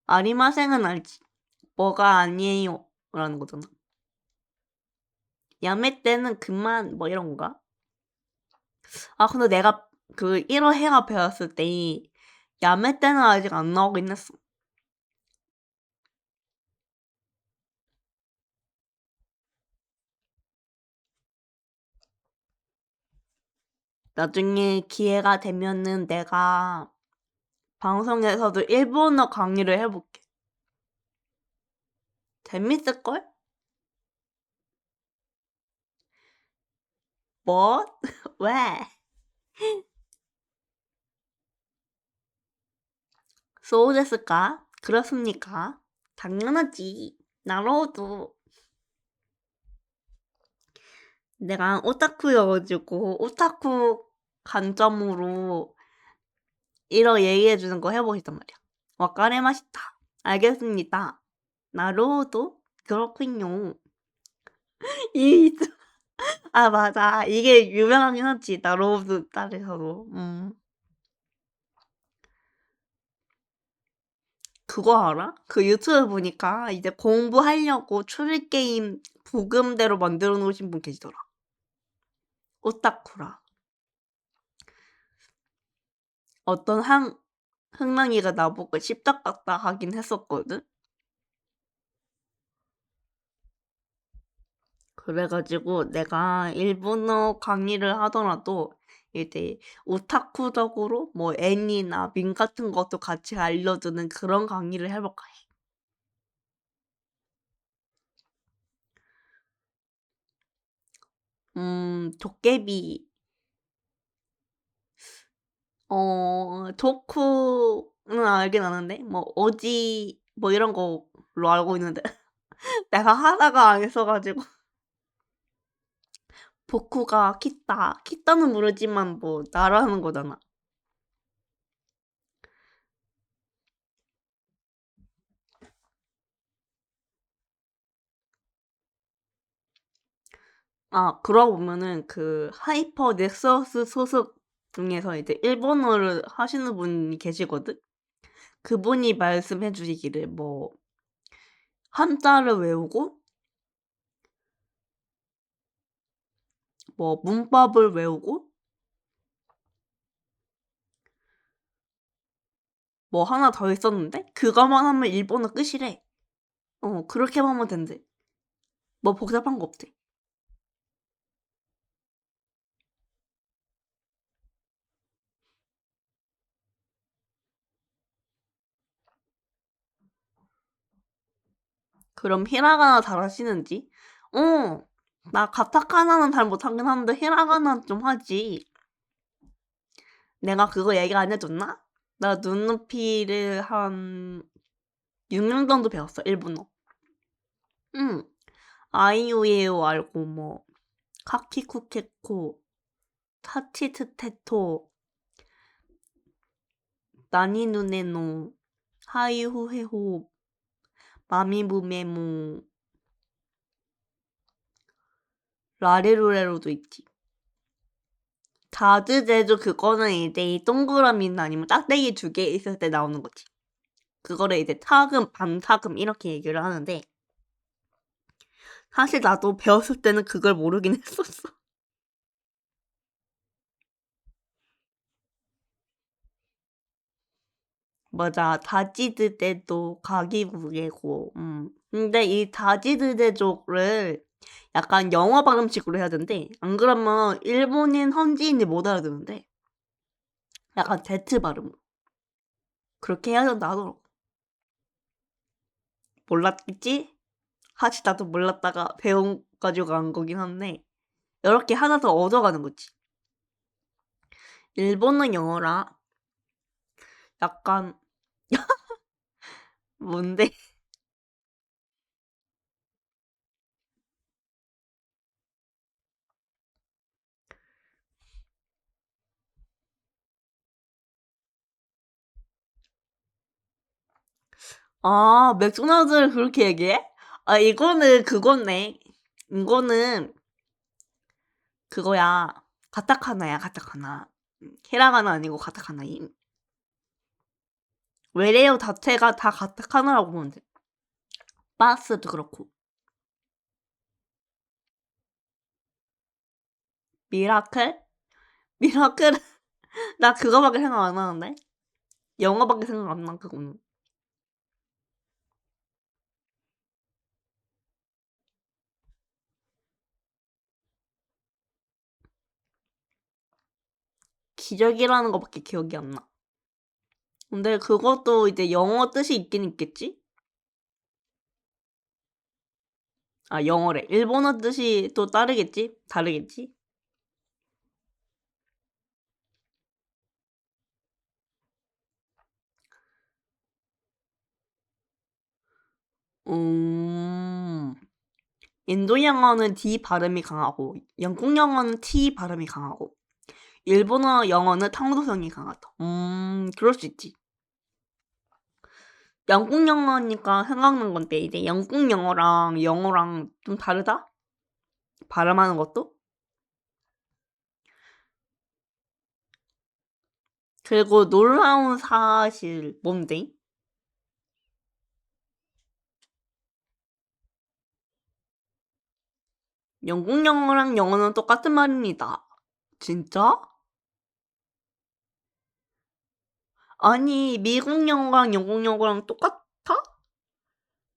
아리마생은 알지? 뭐가 아니에요 라는 거잖아. 야매 때는 그만 뭐 이런 건가? 아 근데 내가 그 1호 해가 배웠을 때 야매 때는 아직 안 나오긴 했어. 나중에 기회가 되면은 내가 방송에서도 일본어 강의를 해볼게. 재밌을걸? 뭐? 왜? 소우 됐을까? 그렇습니까? 당연하지. 나로도 내가 오타쿠여가지고 오타쿠 관점으로 이러 얘기해주는 거 해보고 싶단 말이야. 와카레 맛있다. 알겠습니다. 나로도 그렇군요. 이 아 맞아. 이게 유명하긴 하지. 나로도 딸에서도. 그거 알아? 그 유튜브 보니까 이제 공부하려고 추리게임 부금대로 만들어 놓으신 분 계시더라. 오타쿠라. 어떤 흥랑이가 나보고 십덕같다 하긴 했었거든? 그래가지고 내가 일본어 강의를 하더라도 이제 오타쿠적으로 뭐 애니나 밈 같은 것도 같이 알려주는 그런 강의를 해볼까 해. 도깨비, 도쿠는 알긴 아는데, 뭐, 어지, 뭐 이런 걸로 알고 있는데, 내가 하다가 안 했어가지고. 보쿠가 키따. 키따는 모르지만 뭐, 나라는 거잖아. 아, 그러고 보면은 그 하이퍼 넥서스 소속 중에서 이제 일본어를 하시는 분이 계시거든? 그분이 말씀해 주시기를 뭐, 한자를 외우고, 뭐, 문법을 외우고, 뭐 하나 더 있었는데? 그거만 하면 일본어 끝이래. 그렇게만 하면 된대. 뭐 복잡한 거 없대. 그럼 히라가나 잘하시는지? 어, 나 가타카나는 잘 못하긴 하는데 히라가나 좀 하지. 내가 그거 얘기 안 해줬나? 나 눈높이를 한 6년 정도 배웠어, 일본어. 응. 아이오에오 알고 뭐 카키쿠케코, 타치트테토, 나니누네노, 하이후헤호, 마미무메모, 라레루레로도 있지. 자즈제주 그거는 이제 이 동그라미나 아니면 짝대기 2개 있을 때 나오는 거지. 그거를 이제 타금, 반타금 이렇게 얘기를 하는데 사실 나도 배웠을 때는 그걸 모르긴 했었어. 맞아. 다지드대도 가기부개고. 근데 이 다지드대족을 약간 영어 발음식으로 해야 되는데 안 그러면 일본인 현지인이 못 알아듣는데 약간 제트 발음으로 그렇게 해야 된다 하더라고. 몰랐겠지? 사실 나도 몰랐다가 배워가지고 간 거긴 한데 이렇게 하나 더 얻어가는 거지. 일본어 영어라 약간 뭔데? 아, 맥도날드를 그렇게 얘기해? 아, 이거는 그거네. 이거는 그거야. 가타카나야, 가타카나. 히라가나 아니고 가타카나임. 외래어 자체가 다 가타카나라고 보면 돼. 바스도 그렇고. 미라클? 미라클? 나 그거밖에 생각 안 나는데? 영어밖에 생각 안 나, 그거는. 기적이라는 거밖에 기억이 안 나. 근데 그것도 이제 영어 뜻이 있긴 있겠지? 아, 영어래. 일본어 뜻이 또 다르겠지? 다르겠지? 음, 인도 영어는 D 발음이 강하고, 영국 영어는 T 발음이 강하고, 일본어 영어는 탕도성이 강하다. 그럴 수 있지. 영국 영어니까 생각난 건데, 이제 영국 영어랑 영어랑 좀 다르다? 발음하는 것도? 그리고 놀라운 사실, 뭔데? 영국 영어랑 영어는 똑같은 말입니다. 진짜? 아니, 미국 영어랑 영국 영어랑 똑같아?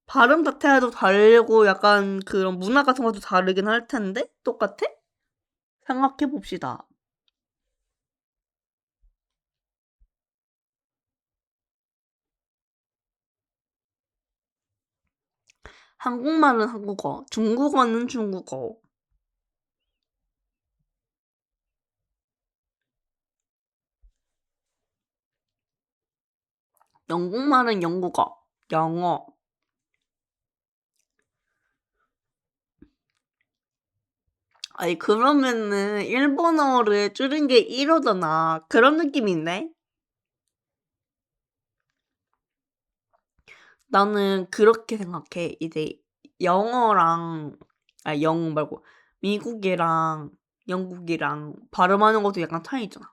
발음 자체도 다르고 약간 그런 문화 같은 것도 다르긴 할 텐데? 똑같아? 생각해 봅시다. 한국말은 한국어, 중국어는 중국어, 영국말은 영국어, 영어. 아니, 그러면은 일본어를 줄인 게 1어잖아. 그런 느낌인데? 나는 그렇게 생각해. 이제 영어랑, 아, 영어 말고, 미국이랑 영국이랑 발음하는 것도 약간 차이 있잖아.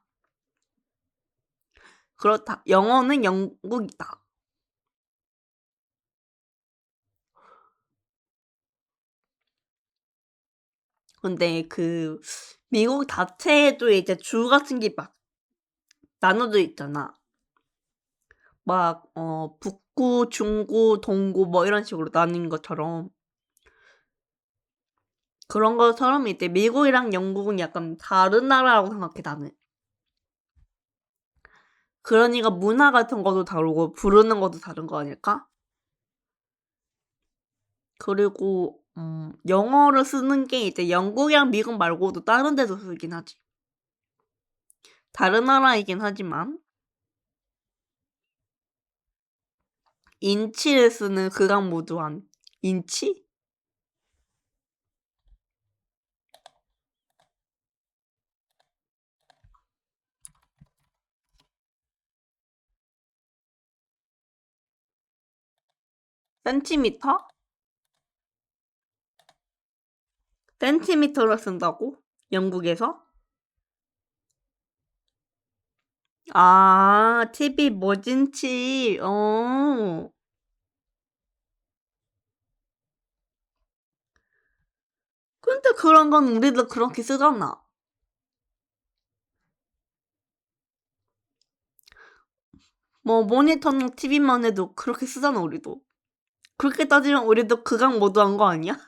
그렇다. 영어는 영국이다. 근데 그, 미국 자체에도 이제 주 같은 게 막 나눠져 있잖아. 막, 북구, 중구, 동구 뭐 이런 식으로 나뉜 것처럼. 그런 것처럼 이제 미국이랑 영국은 약간 다른 나라라고 생각해, 나는. 그러니까 문화 같은 것도 다르고 부르는 것도 다른 거 아닐까? 그리고 영어를 쓰는 게 이제 영국이랑 미국 말고도 다른 데도 쓰긴 하지. 다른 나라이긴 하지만 인치를 쓰는 극악 무도한 인치? 센티미터? 센티미터를 쓴다고? 영국에서? 아, TV 뭐진치. 근데 그런 건 우리도 그렇게 쓰잖아. 뭐 모니터나 TV만 해도 그렇게 쓰잖아, 우리도. 그렇게 따지면 우리도 극악 모드한 거 아니야?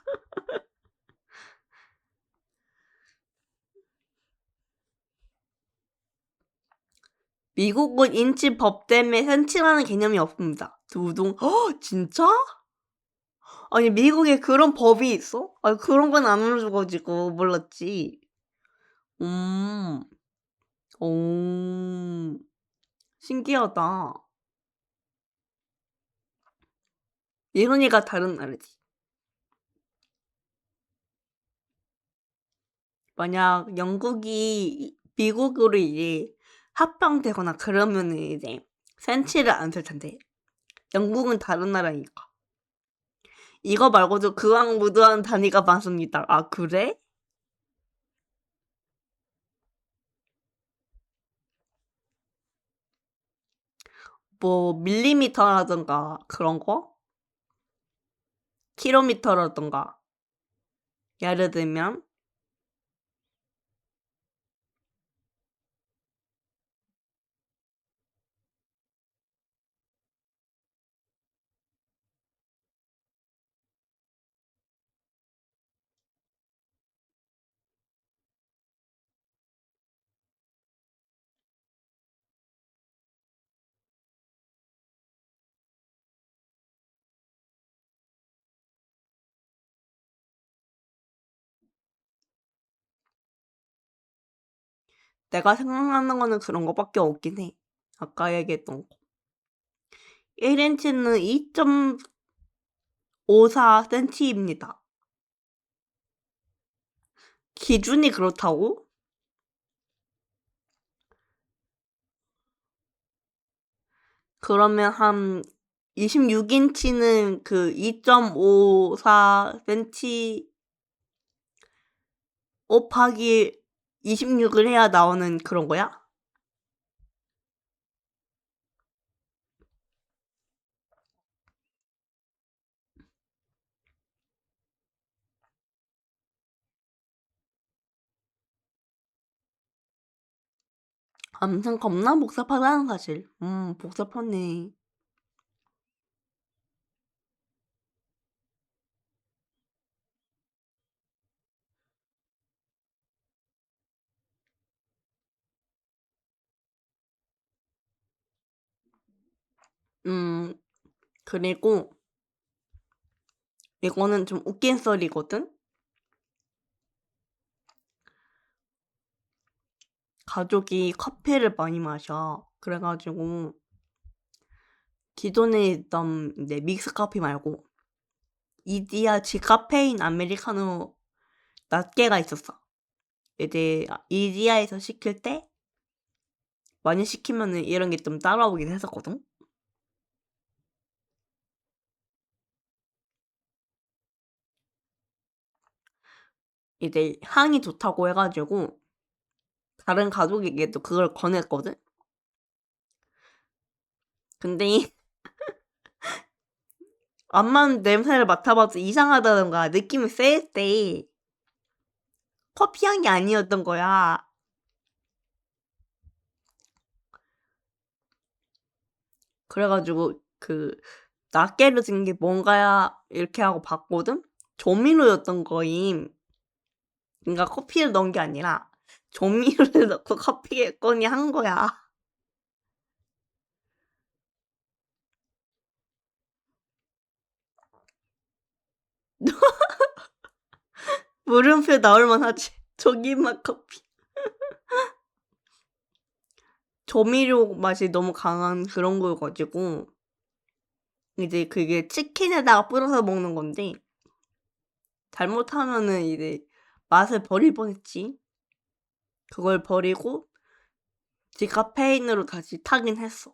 미국은 인치 법 때문에 센치라는 개념이 없습니다. 두둥. 진짜? 아니, 미국에 그런 법이 있어? 아니, 그런 건 안 알려줘가지고 몰랐지. 음, 오, 신기하다. 이론이가 다른 나라지. 만약 영국이 미국으로 이제 합병되거나 그러면은 이제 센치를 안 쓸 텐데. 영국은 다른 나라니까. 이거 말고도 그왕무드한 단위가 많습니다. 아, 그래? 뭐 밀리미터라든가 그런 거? 킬로미터라던가. 예를 들면 내가 생각나는 거는 그런 거밖에 없긴 해. 아까 얘기했던 거. 1인치는 2.54cm입니다. 기준이 그렇다고? 그러면 한 26인치는 그 2.54cm 곱하기 26을 해야 나오는 그런 거야? 아무튼 겁나 복잡하다는 사실. 복잡하네. 음, 그리고 이거는 좀 웃긴 썰이거든? 가족이 커피를 많이 마셔. 그래가지고 기존에 있던 이제 믹스 커피 말고 이디야 디카페인 아메리카노 낱개가 있었어. 이제 이디야에서 시킬 때 많이 시키면은 이런 게 좀 따라오긴 했었거든. 이제 향이 좋다고 해가지고 다른 가족에게도 그걸 권했거든. 근데 이 암만 냄새를 맡아봐도 이상하다는 거야. 느낌이 쎄 때 커피 향이 아니었던 거야. 그래가지고 그 낱개로 든 게 뭔가야 이렇게 하고 봤거든. 조미료였던 거임. 그러니까 커피를 넣은 게 아니라 조미료를 넣고 커피에 꺼니 한 거야. 물음표 나올만 하지. 조기맛 커피. 조미료 맛이 너무 강한 그런 거여가지고 이제 그게 치킨에다가 뿌려서 먹는 건데 잘못하면은 이제 맛을 버릴 뻔했지. 그걸 버리고 디카페인으로 다시 타긴 했어.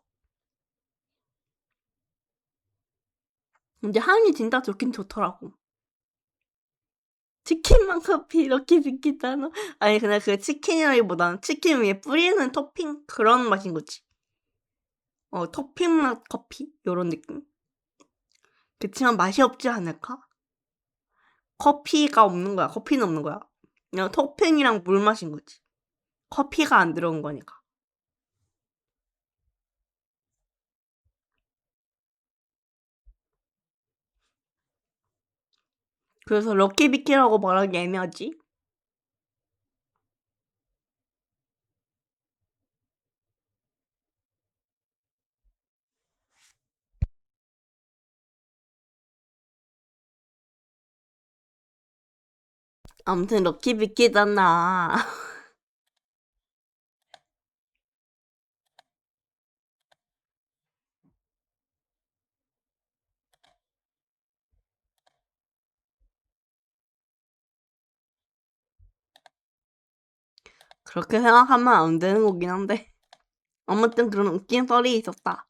근데 향이 진짜 좋긴 좋더라고. 치킨만 커피 이렇게 비키잖아. 아니 그냥 그 치킨이라기보다는 치킨 위에 뿌리는 토핑 그런 맛인 거지. 토핑 맛 커피 요런 느낌. 그치만 맛이 없지 않을까? 커피가 없는 거야. 커피는 없는 거야. 그냥 토핑이랑 물 마신 거지. 커피가 안 들어온 거니까. 그래서 럭키비키라고 말하기 애매하지? 아무튼 럭키비키잖아. 그렇게 생각하면 안 되는 거긴 한데. 아무튼 그런 웃긴 썰이 있었다.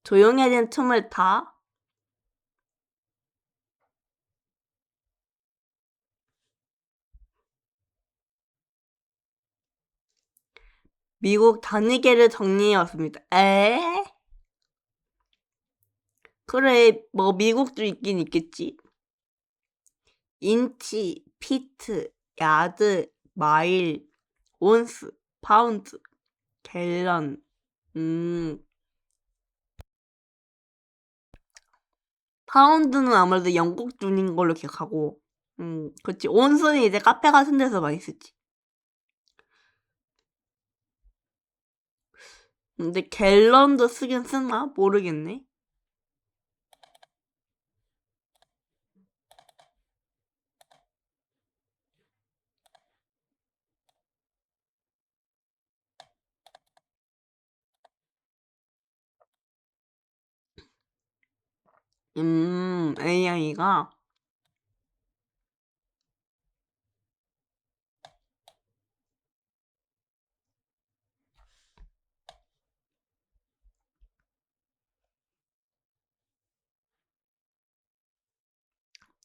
조용해진 틈을 타 미국 단위계를 정리해왔습니다. 에? 그래, 뭐 미국도 있긴 있겠지. 인치, 피트, 야드, 마일, 온스, 파운드, 갤런. 파운드는 아무래도 영국 돈인 걸로 기억하고. 그치. 온스는 이제 카페 같은 데서 많이 쓰지. 근데 갤런도 쓰긴 쓰나? 모르겠네. AI가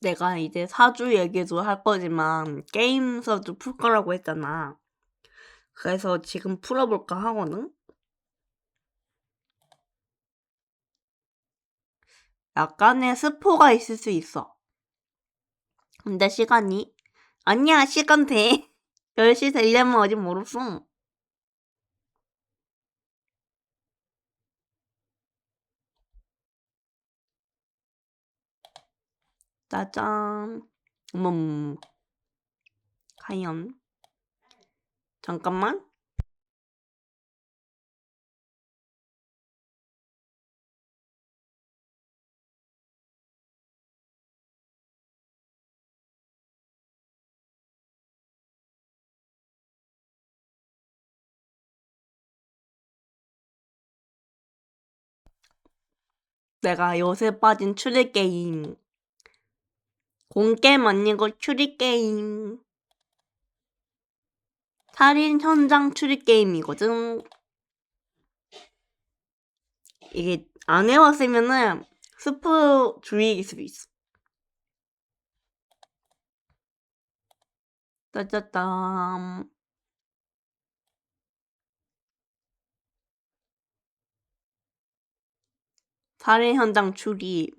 내가 이제 사주 얘기도 할 거지만 게임서도 풀 거라고 했잖아. 그래서 지금 풀어볼까 하거든? 약간의 스포가 있을 수 있어. 근데 시간이? 아니야, 시간 돼. 10시 되려면 아직 멀었어. 짜잔. 과연. 잠깐만. 내가 요새 빠진 추리 게임. 공게임 아니고 추리 게임. 살인 현장 추리 게임이거든. 이게 안 해봤으면은 스포 주의일 수도 있어. 짜자잔. 살인 현장 추리.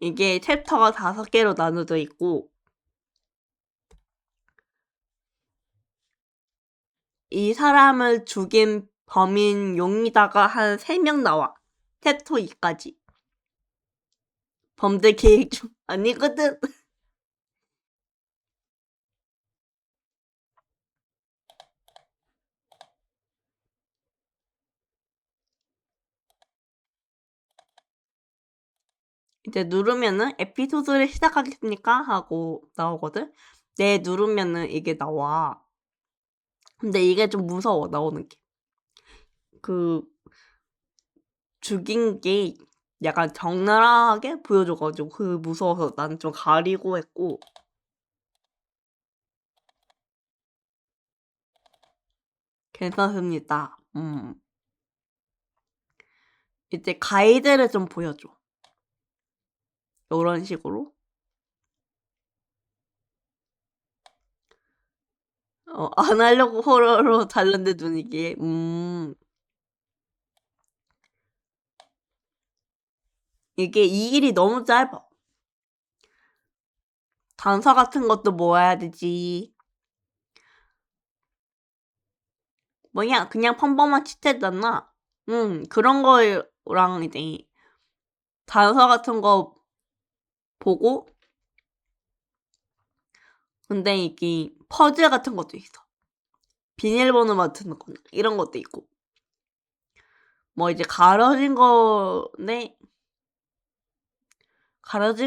이게 챕터가 5개로 나눠져 있고 이 사람을 죽인 범인 용의자가 한 3명 나와. 챕터 2까지. 범죄 계획 중 아니거든. 이제 누르면은 에피소드를 시작하겠습니까? 하고 나오거든. 네, 누르면은 이게 나와. 근데 이게 좀 무서워, 나오는 게. 그 죽인 게 약간 적나라하게 보여줘가지고 그 무서워서 난 좀 가리고 했고. 괜찮습니다. 이제 가이드를 좀 보여줘. 이런 식으로. 안 하려고 호러로 달렸는데 눈이게. 이게 이 길이 너무 짧아. 단서 같은 것도 모아야 되지. 뭐냐, 그냥 평범한 치트잖아. 그런 거랑 이제 단서 같은 거 보고, 근데 이게 퍼즐 같은 것도 있어. 비밀번호 맞추는 거, 이런 것도 있고. 뭐 이제 가려진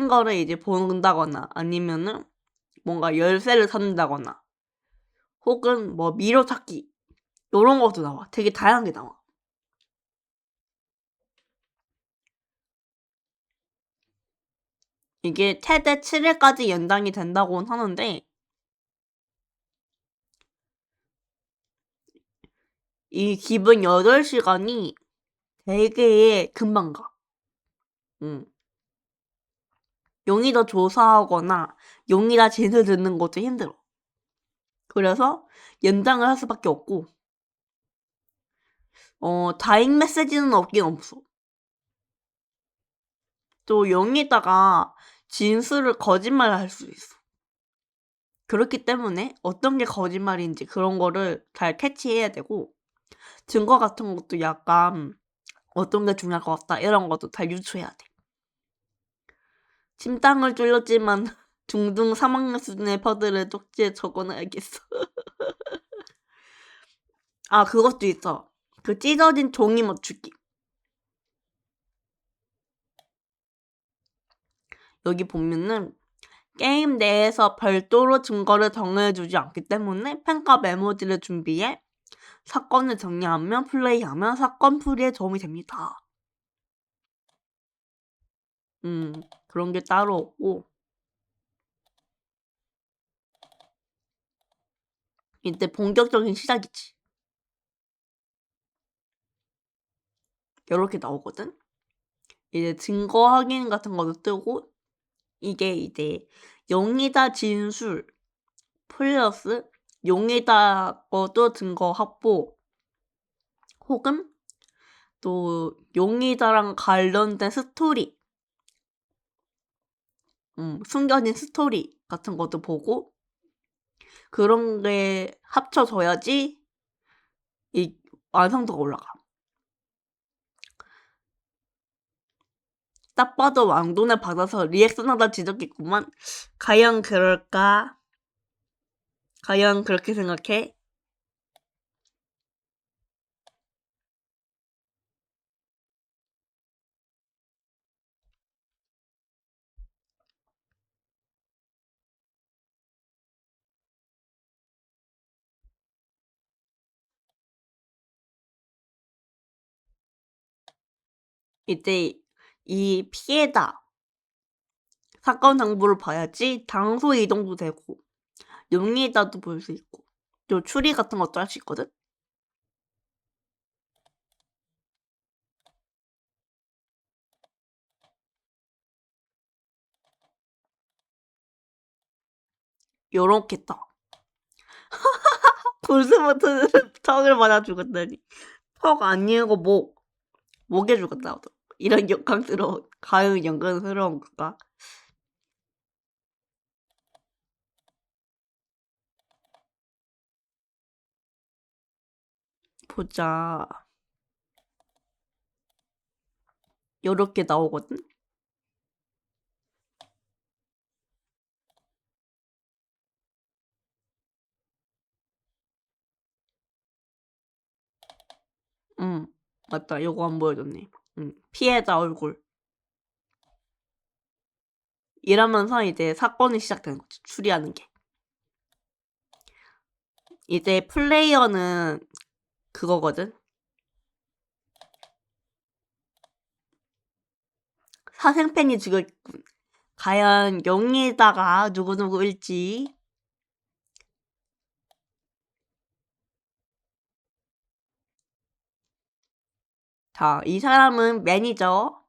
거를 이제 본다거나 아니면은 뭔가 열쇠를 찾는다거나 혹은 뭐 미로 찾기 요런 것도 나와. 되게 다양하게 나와. 이게 최대 7일까지 연장이 된다고는 하는데 이 기본 8시간이 되게 금방 가. 용의자 조사하거나 용의자 진술 듣는 것도 힘들어. 그래서 연장을 할 수밖에 없고 다잉 메시지는 없긴 없어. 또 용의다가 진술을 거짓말할 수 있어. 그렇기 때문에 어떤 게 거짓말인지 그런 거를 잘 캐치해야 되고 증거 같은 것도 약간 어떤 게 중요할 것 같다 이런 것도 다 유추해야 돼. 침땅을 쫄렸지만 중등 3학년 수준의 퍼즐을 쪽지에 적어놔야겠어. 아 그것도 있어. 그 찢어진 종이 맞추기. 여기 보면은 게임 내에서 별도로 증거를 정해주지 않기 때문에 평가 메모지를 준비해 사건을 정리하면 플레이하면 사건 풀이에 도움이 됩니다. 그런 게 따로 없고 이때 본격적인 시작이지. 이렇게 나오거든. 이제 증거 확인 같은 것도 뜨고 이게 이제 용의다 진술 플러스 용의다 것도 증거 확보 혹은 또 용의다랑 관련된 스토리 숨겨진 스토리 같은 것도 보고 그런 게 합쳐져야지 이 완성도가 올라가. 딱 봐도 왕돈을 받아서 리액션하다 지적했구만. 과연 그럴까? 과연 그렇게 생각해? 이제 이 피해자 사건 정보를 봐야지 장소 이동도 되고 용의자도 볼 수 있고 또 추리 같은 것도 할 수 있거든. 요렇게 떠. 골스버튼 턱을 맞아 죽었다니. 턱 아니고 목에 죽었다. 이런 영광스러운 가요 영광스러운 걸까? 보자. 요렇게 나오거든. 맞다. 요거 안 보여줬네. 피해자 얼굴. 이러면서 이제 사건이 시작되는 거지. 추리하는 게. 이제 플레이어는 그거거든. 사생팬이 죽였군. 과연 용의다가 누구누구일지. 자, 이 사람은 매니저.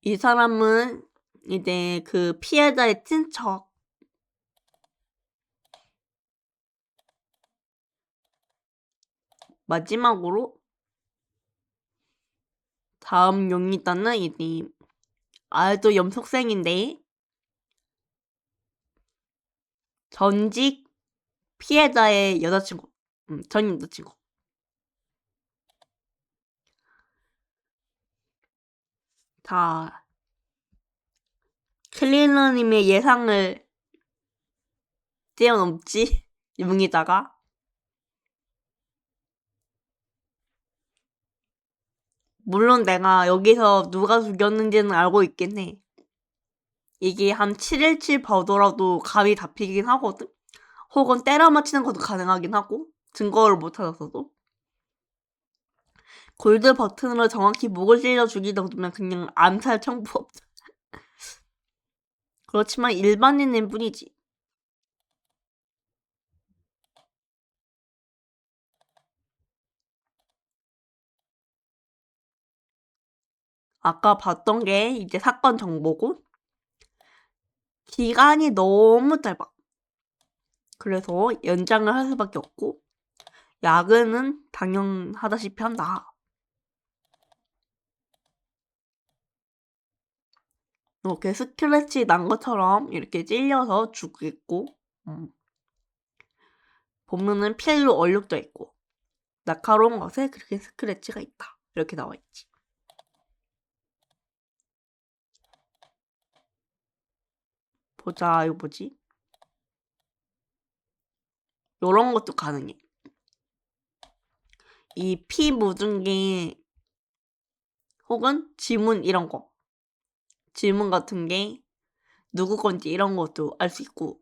이 사람은 이제 그 피해자의 친척. 마지막으로 다음 용의자는 이제 아주 염속생인데 전직 피해자의 여자친구. 전 여자친구. 자, 클리너님의 예상을 뛰어넘지? 용의자가. 물론 내가 여기서 누가 죽였는지는 알고 있긴 해. 이게 한 717 보더라도 감이 잡히긴 하거든? 혹은 때려 맞히는 것도 가능하긴 하고 증거를 못 찾았어도 골드 버튼으로 정확히 목을 찔러 죽이다 보면 그냥 암살 청부업자. 그렇지만 일반인일 뿐이지. 아까 봤던 게 이제 사건 정보고 기간이 너무 짧아. 그래서 연장을 할 수밖에 없고 야근은 당연하다시피 한다. 이렇게 스크래치 난 것처럼 이렇게 찔려서 죽겠고, 보면은 필로 얼룩져 있고, 날카로운 것에 그렇게 스크래치가 있다. 이렇게 나와 있지. 보자, 이거 뭐지? 요런 것도 가능해. 이 피 묻은 게, 혹은 지문 이런 거. 지문 같은 게 누구 건지 이런 것도 알 수 있고.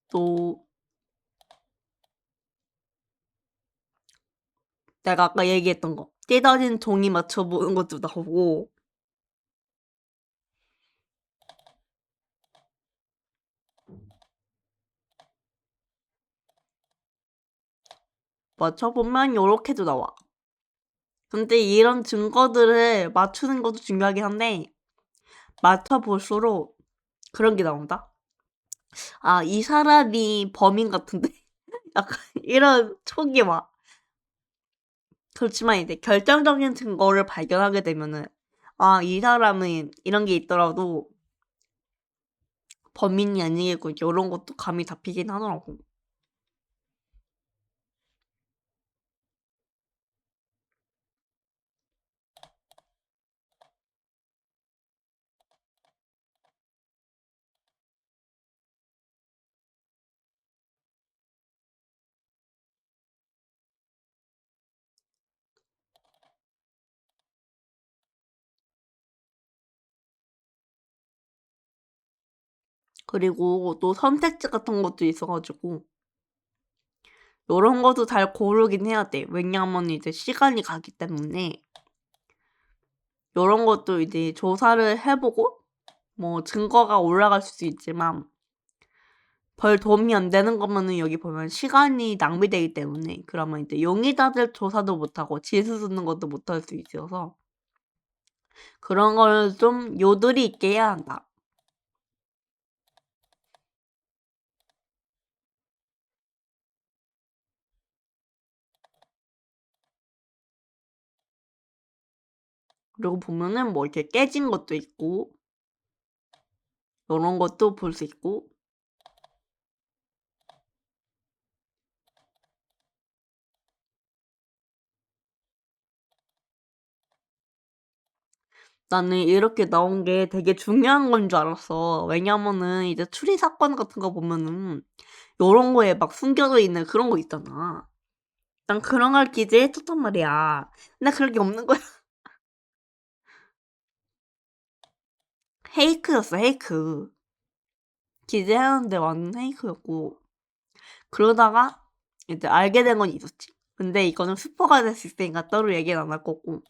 또, 내가 아까 얘기했던 거. 찢어진 종이 맞춰보는 것도 나오고. 맞춰보면 요렇게도 나와. 근데 이런 증거들을 맞추는 것도 중요하긴 한데, 맞춰볼수록 그런 게 나온다. 아, 이 사람이 범인 같은데? 약간 이런 촉이 와. 그렇지만 이제 결정적인 증거를 발견하게 되면은, 아, 이 사람은 이런 게 있더라도 범인이 아니겠고, 이런 것도 감이 잡히긴 하더라고. 그리고 또 선택지 같은 것도 있어가지고, 요런 것도 잘 고르긴 해야 돼. 왜냐하면 이제 시간이 가기 때문에, 요런 것도 이제 조사를 해보고, 뭐 증거가 올라갈 수도 있지만, 별 도움이 안 되는 거면은 여기 보면 시간이 낭비되기 때문에, 그러면 이제 용의자들 조사도 못하고 지수 쓰는 것도 못할 수 있어서, 그런 걸 좀 요들이 있게 해야 한다. 그리고 보면은 뭐 이렇게 깨진 것도 있고, 요런 것도 볼 수 있고, 나는 이렇게 나온 게 되게 중요한 건 줄 알았어. 왜냐면은 이제 추리 사건 같은 거 보면은 요런 거에 막 숨겨져 있는 그런 거 있잖아. 난 그런 걸 기대했었단 말이야. 근데 그런 게 없는 거야. 페이크였어, 페이크. 기대하는데 완전 페이크였고. 그러다가 이제 알게 된 건 있었지. 근데 이거는 스포가 될 수 있으니까 따로 얘기는 안 할 거고.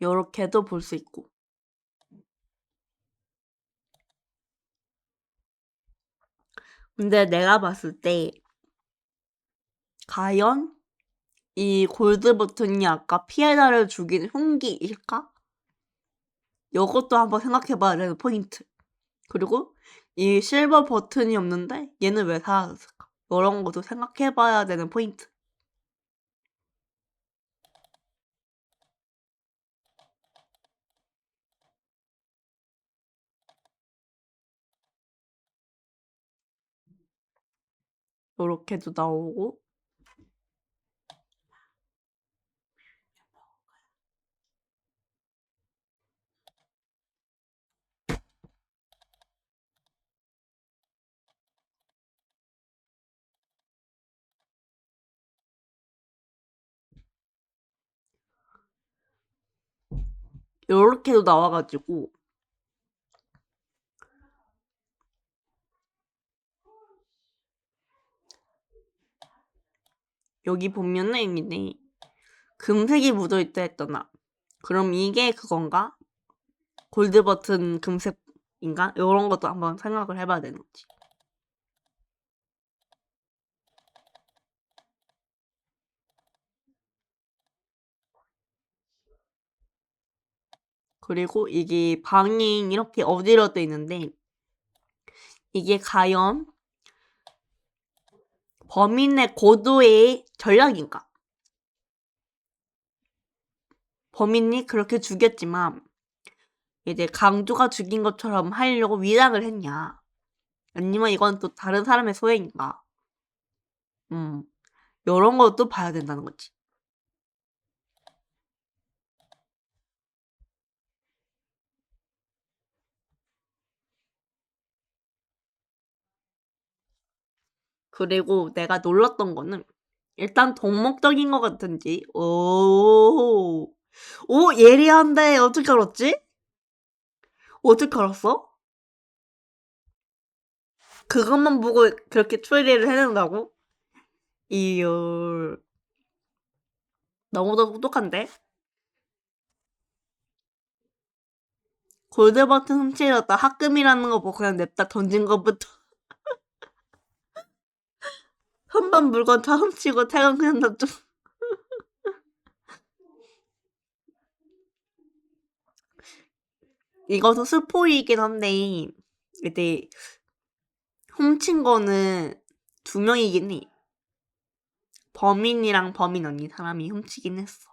요렇게도 볼 수 있고. 근데 내가 봤을 때 과연 이 골드 버튼이 아까 피해자를 죽인 흉기일까? 요것도 한번 생각해봐야 되는 포인트. 그리고 이 실버 버튼이 없는데 얘는 왜 사라졌을까? 이런 것도 생각해봐야 되는 포인트. 요렇게도 나오고. 요렇게도 나와가지고 여기 보면은 이제 금색이 묻어있다 했잖아. 그럼 이게 그건가? 골드 버튼 금색인가? 이런 것도 한번 생각을 해봐야 되는 거지. 그리고 이게 방이 이렇게 어디로 돼 있는데 이게 과연 범인의 고도의 전략인가? 범인이 그렇게 죽였지만 이제 강조가 죽인 것처럼 하려고 위장을 했냐? 아니면 이건 또 다른 사람의 소행인가? 음, 이런 것도 봐야 된다는 거지. 그리고 내가 놀랐던 거는 일단 동목적인 것 같은지 오 예리한데 어떻게 알았지? 어떻게 알았어? 그것만 보고 그렇게 추리를 해낸다고? 이열 너무도 똑똑한데? 골드버튼 훔치려다 합금이라는 거 보고 그냥 냅다 던진 것부터 선반 물건 다 훔치고 태강 그냥 놔좀 이것도 스포이긴 한데 이제 훔친 거는 두 명이긴 해. 범인이랑 범인 아닌 사람이 훔치긴 했어.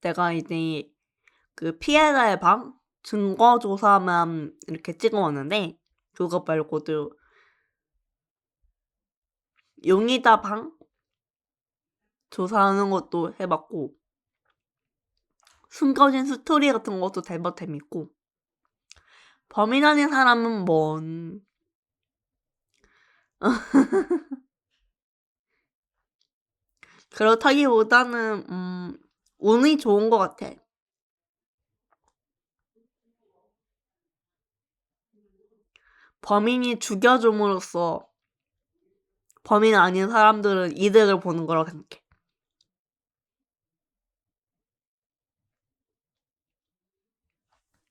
내가 이제 그 피해자의 방 증거 조사만 이렇게 찍어왔는데 그거 말고도 용의자 방 조사하는 것도 해봤고 숨겨진 스토리 같은 것도 대박 재밌고 범인 아닌 사람은 뭔 그렇다기보다는 운이 좋은 것 같아. 범인이 죽여줌으로써 범인 아닌 사람들은 이득을 보는 거라고 생각해.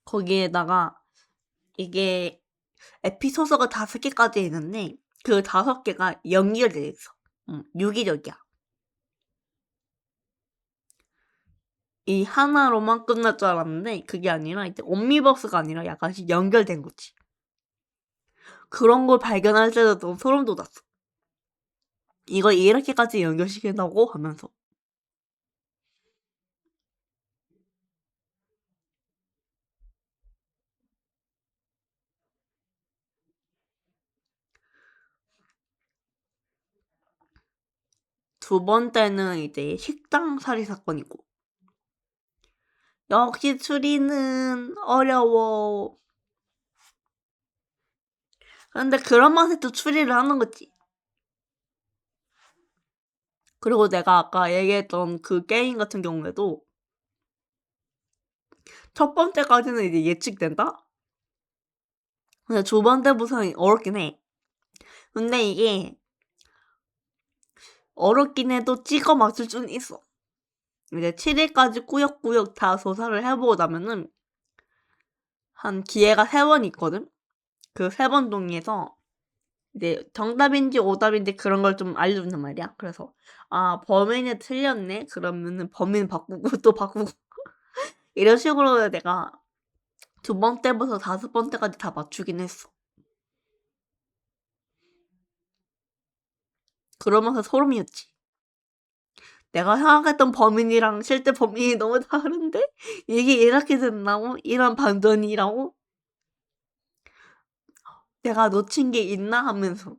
거기에다가 이게 에피소드가 5개까지 있는데 그 5개가 연결돼 있어. 유기적이야. 이 하나로만 끝날 줄 알았는데 그게 아니라 이제 옴니버스가 아니라 약간씩 연결된 거지. 그런 걸 발견할 때도 너무 소름 돋았어. 이걸 이렇게까지 연결시킨다고 하면서. 두 번째는 이제 식당 살인 사건이고. 역시 추리는 어려워. 근데 그런 맛에 또 추리를 하는 거지. 그리고 내가 아까 얘기했던 그 게임 같은 경우에도 첫 번째까지는 이제 예측된다? 근데 두 번째부터는 어렵긴 해. 근데 이게 어렵긴 해도 찍어 맞출 수는 있어. 이제 7일까지 꾸역꾸역 다 조사를 해보고 나면은 한 기회가 3번 있거든? 그 3번 중에서 이제 정답인지 오답인지 그런 걸 좀 알려준단 말이야. 그래서 아 범인이 틀렸네? 그러면은 범인 바꾸고 또 바꾸고 이런 식으로 내가 두 번째부터 5번째까지 다 맞추긴 했어. 그러면서 소름이었지. 내가 생각했던 범인이랑 실제 범인이 너무 다른데? 이게 이렇게 됐나고? 이런 반전이라고? 내가 놓친 게 있나? 하면서.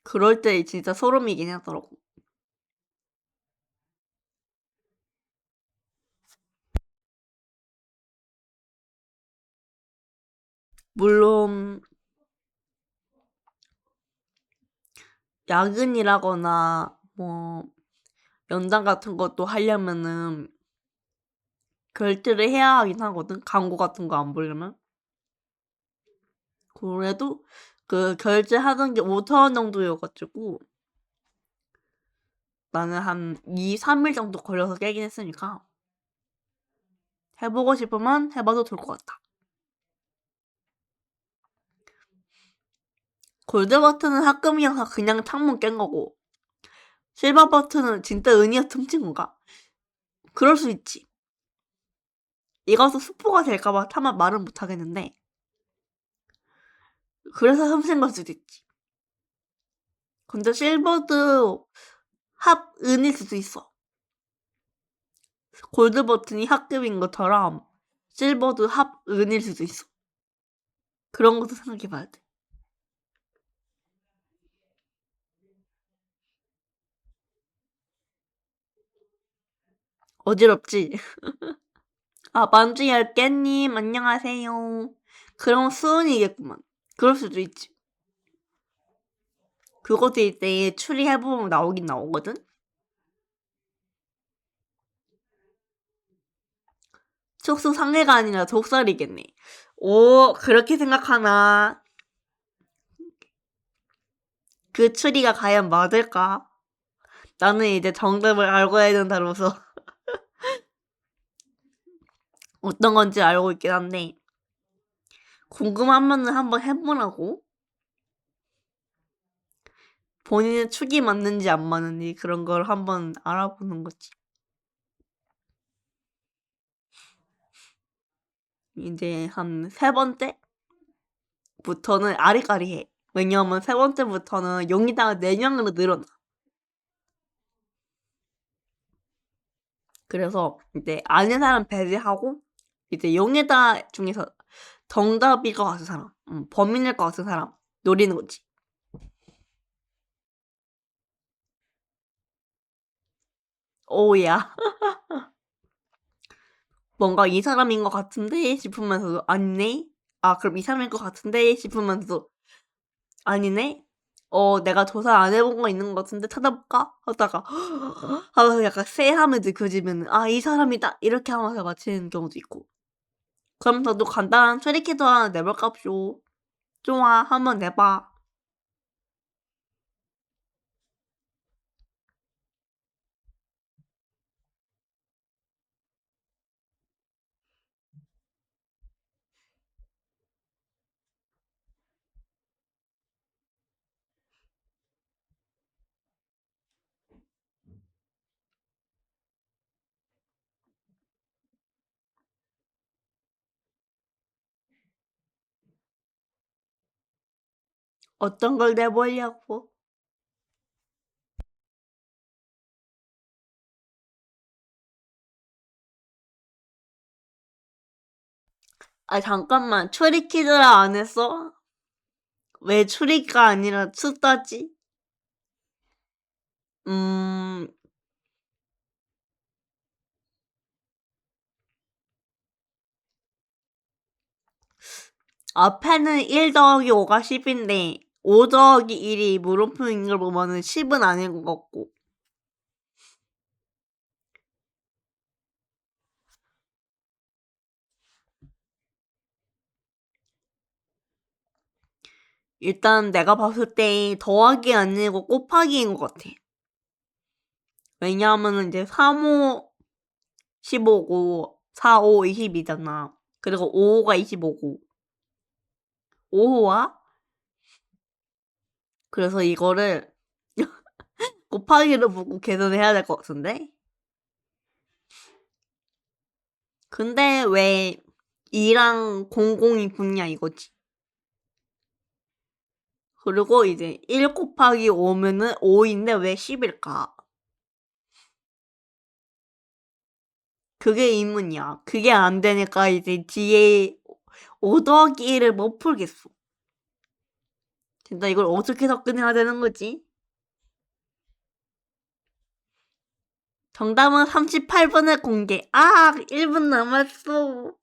그럴 때 진짜 소름이긴 하더라고. 물론 야근이라거나 뭐 연장 같은 것도 하려면은 결제를 해야 하긴 하거든. 광고 같은 거 안 보려면. 그래도 그 결제하던 게 5,000원 정도여가지고 나는 한 2, 3일 정도 걸려서 깨긴 했으니까 해보고 싶으면 해봐도 좋을 것 같다. 골드 버튼은 합금이어서 그냥 창문 깬 거고 실버 버튼은 진짜 은이어 틈친 건가? 그럴 수 있지. 이것도 스포가 될까봐 차마 말은 못하겠는데 그래서 흠친 걸 수도 있지. 근데 실버도 합은일 수도 있어. 골드 버튼이 합금인 것처럼 실버도 합은일 수도 있어. 그런 것도 생각해봐야 돼. 어지럽지? 아, 만주 10개님, 안녕하세요. 그럼 수은이겠구만. 그럴 수도 있지. 그것도 이때 추리해보면 나오긴 나오거든? 촉수 상해가 아니라 독살이겠네. 오, 그렇게 생각하나? 그 추리가 과연 맞을까? 나는 이제 정답을 알고 해야 된다로서 어떤 건지 알고 있긴 한데 궁금하면은 한번 해보라고? 본인의 축이 맞는지 안 맞는지 그런 걸 한번 알아보는 거지. 이제 한 세 번째부터는 아리까리해. 왜냐하면 세 번째부터는 용의다가 4명으로 늘어나. 그래서 이제 아는 사람 배제하고 이제 용의다 중에서 정답일 것 같은 사람, 범인일 것 같은 사람 노리는 거지. 오야. 뭔가 이 사람인 것 같은데 싶으면서도 아니네. 아 그럼 이 사람인 것 같은데 싶으면서도 아니네. 내가 조사 안 해본 거 있는 것 같은데 찾아볼까 하다가 하면서 약간 쎄함을 느껴지면 아 이 사람이다 이렇게 하면서 맞히는 경우도 있고. 그럼 저도 간단한 추리키도 하나 내볼까쇼. 좋아, 한번 내봐. 어떤 걸 내보려고? 아 잠깐만 추리키드라 안 했어? 왜 추리가 아니라 추다지? 음 앞에는 1 더하기 5가 10인데 5 더하기 1이 물음표인 걸 보면은 10은 아닌 것 같고 일단 내가 봤을 때 더하기 아니고 곱하기인 것 같아. 왜냐하면은 이제 3호 15고 4호 20이잖아. 그리고 5호가 25고 5호와 그래서 이거를 곱하기로 보고 계산해야 될 것 같은데? 근데 왜 2랑 00이 붙냐 이거지. 그리고 이제 1 곱하기 5면은 5인데 왜 10일까? 그게 의문이야. 그게 안 되니까 이제 뒤에 5 더하기 1을 못 풀겠어. 진짜 이걸 어떻게 접근해야 되는 거지? 정답은 38분에 공개. 아, 1분 남았어.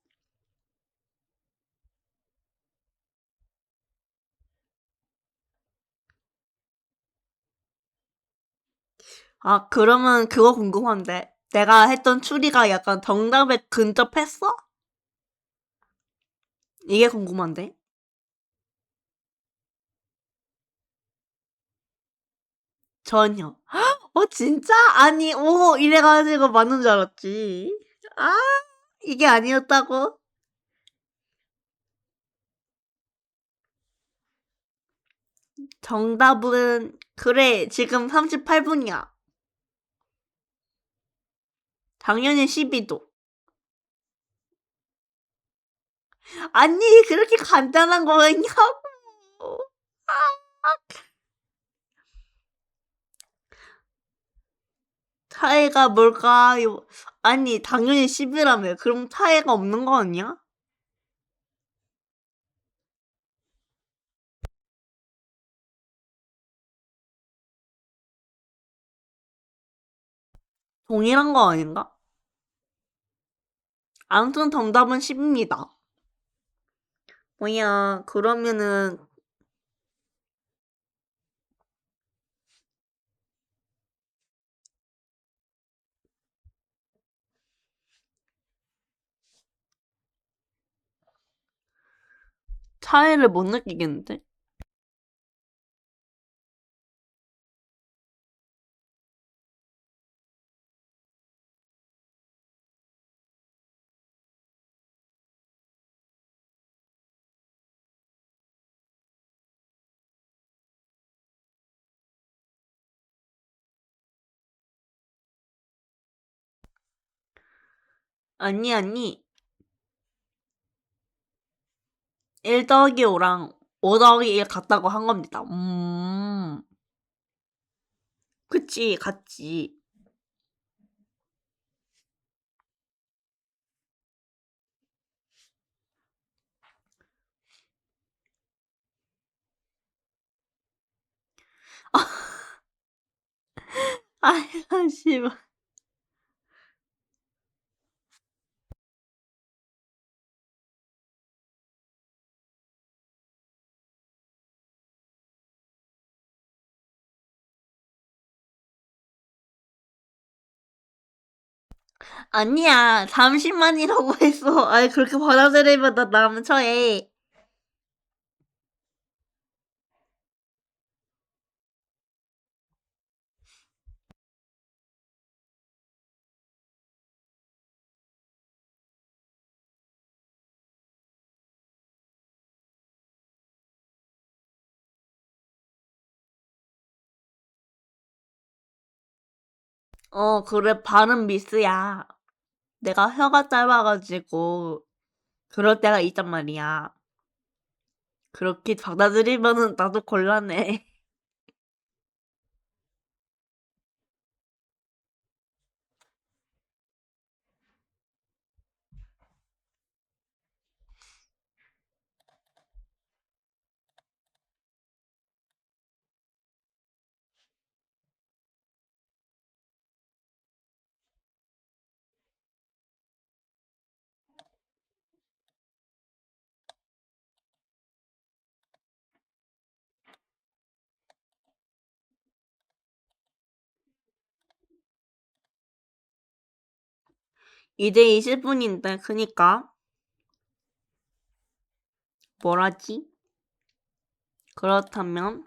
아, 그러면 그거 궁금한데. 내가 했던 추리가 약간 정답에 근접했어? 이게 궁금한데? 전혀. 진짜? 아니, 오, 이래가지고 맞는 줄 알았지. 아, 이게 아니었다고? 정답은, 그래, 지금 38분이야. 당연히 12도. 아니, 그렇게 간단한 거였냐고. 차이가 뭘까요? 아니, 당연히 10이라며. 그럼 차이가 없는 거 아니야? 동일한 거 아닌가? 아무튼 정답은 10입니다. 뭐야, 그러면은, 차이를 못 느끼겠는데? 아니, 아니. 1 더하기 5랑 5 더하기 1 같다고 한 겁니다. 그치, 같지. 아이고, 씨발. 아니야, 잠시만이라고 했어. 아이, 그렇게 받아들이면 나 남처해. 그래, 발음 미스야. 내가 혀가 짧아가지고, 그럴 때가 있단 말이야. 그렇게 받아들이면은 나도 곤란해. 이제 20분인데, 그니까, 뭐라지? 그렇다면,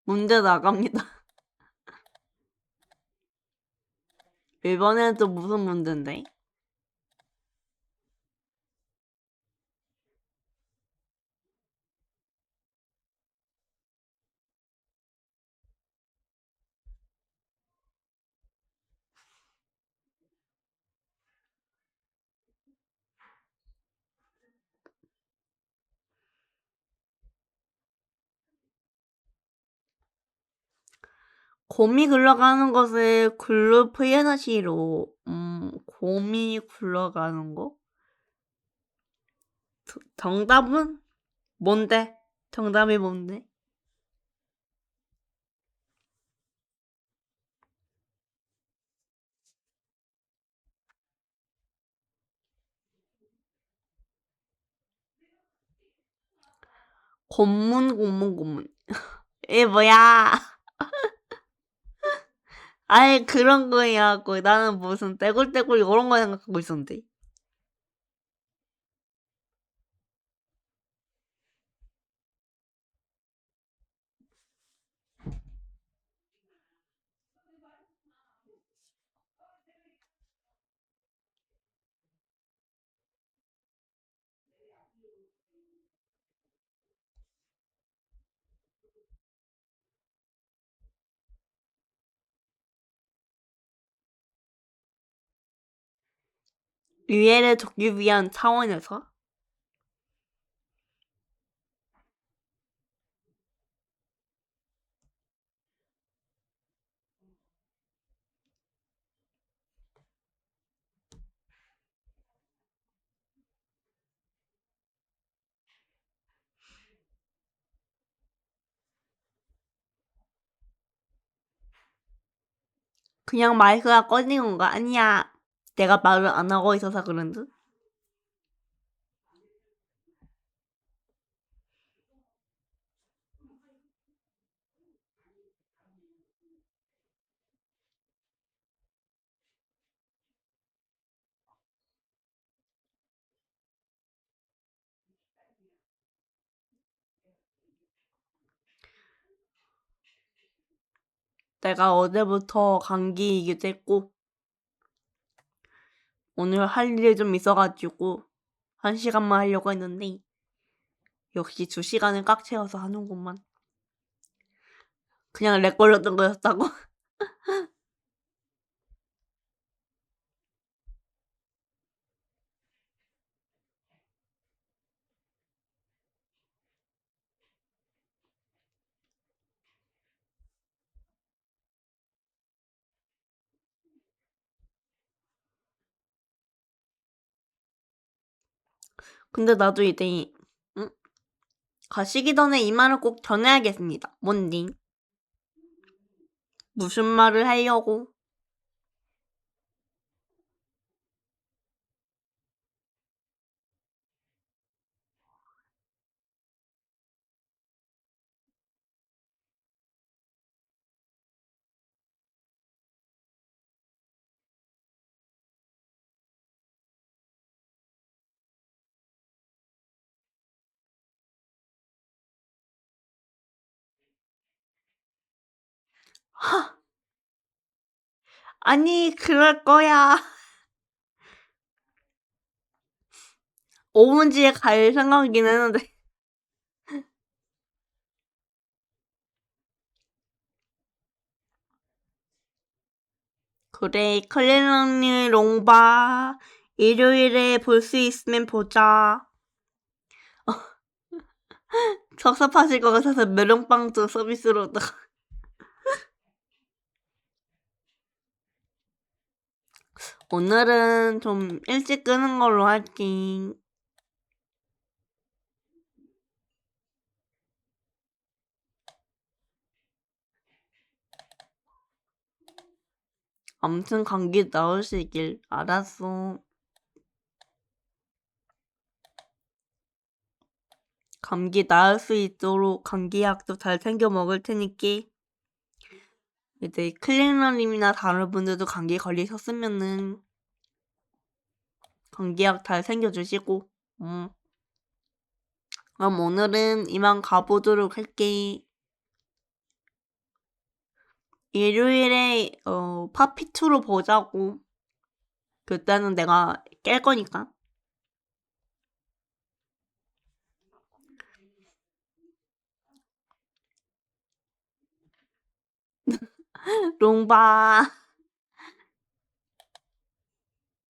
문제 나갑니다. 이번엔 또 무슨 문제인데? 곰이 굴러가는 것을 글로 표현하시로. 곰이 굴러가는 거? 정답은? 뭔데? 정답이 뭔데? 고문. 이게 뭐야? 아예 그런 거냐고. 나는 무슨 떼굴떼굴 이런 거 생각하고 있었는데. 유해를 돕기 위한 차원에서? 그냥 마이크가 꺼진 건가? 아니야. 내가 말을 안 하고 있어서 그런 듯? 내가 어제부터 감기이기도 했고, 오늘 할 일이 좀 있어가지고, 1시간만 하려고 했는데, 역시 2시간을 꽉 채워서 하는구만. 그냥 렉 걸렸던 거였다고? 근데 나도 이제, 응? 가시기 전에 이 말을 꼭 전해야겠습니다. 뭔디? 무슨 말을 하려고? 하! 아니, 그럴 거야. 5분 뒤에 갈 생각이긴 했는데. 그래, 클리너니 롱바. 일요일에 볼 수 있으면 보자. 섭섭하실 것 같아서 메론빵도 서비스로 오늘은 좀 일찍 끄는 걸로 할게. 아무튼 감기 나으시길. 알았어. 감기 나을 수 있도록 감기약도 잘 챙겨 먹을 테니까. 이제 클리너님이나 다른 분들도 감기 걸리셨으면은 감기약 잘 챙겨주시고. 그럼 오늘은 이만 가보도록 할게. 일요일에 파피2로 보자고. 그때는 내가 깰 거니까. 롱바.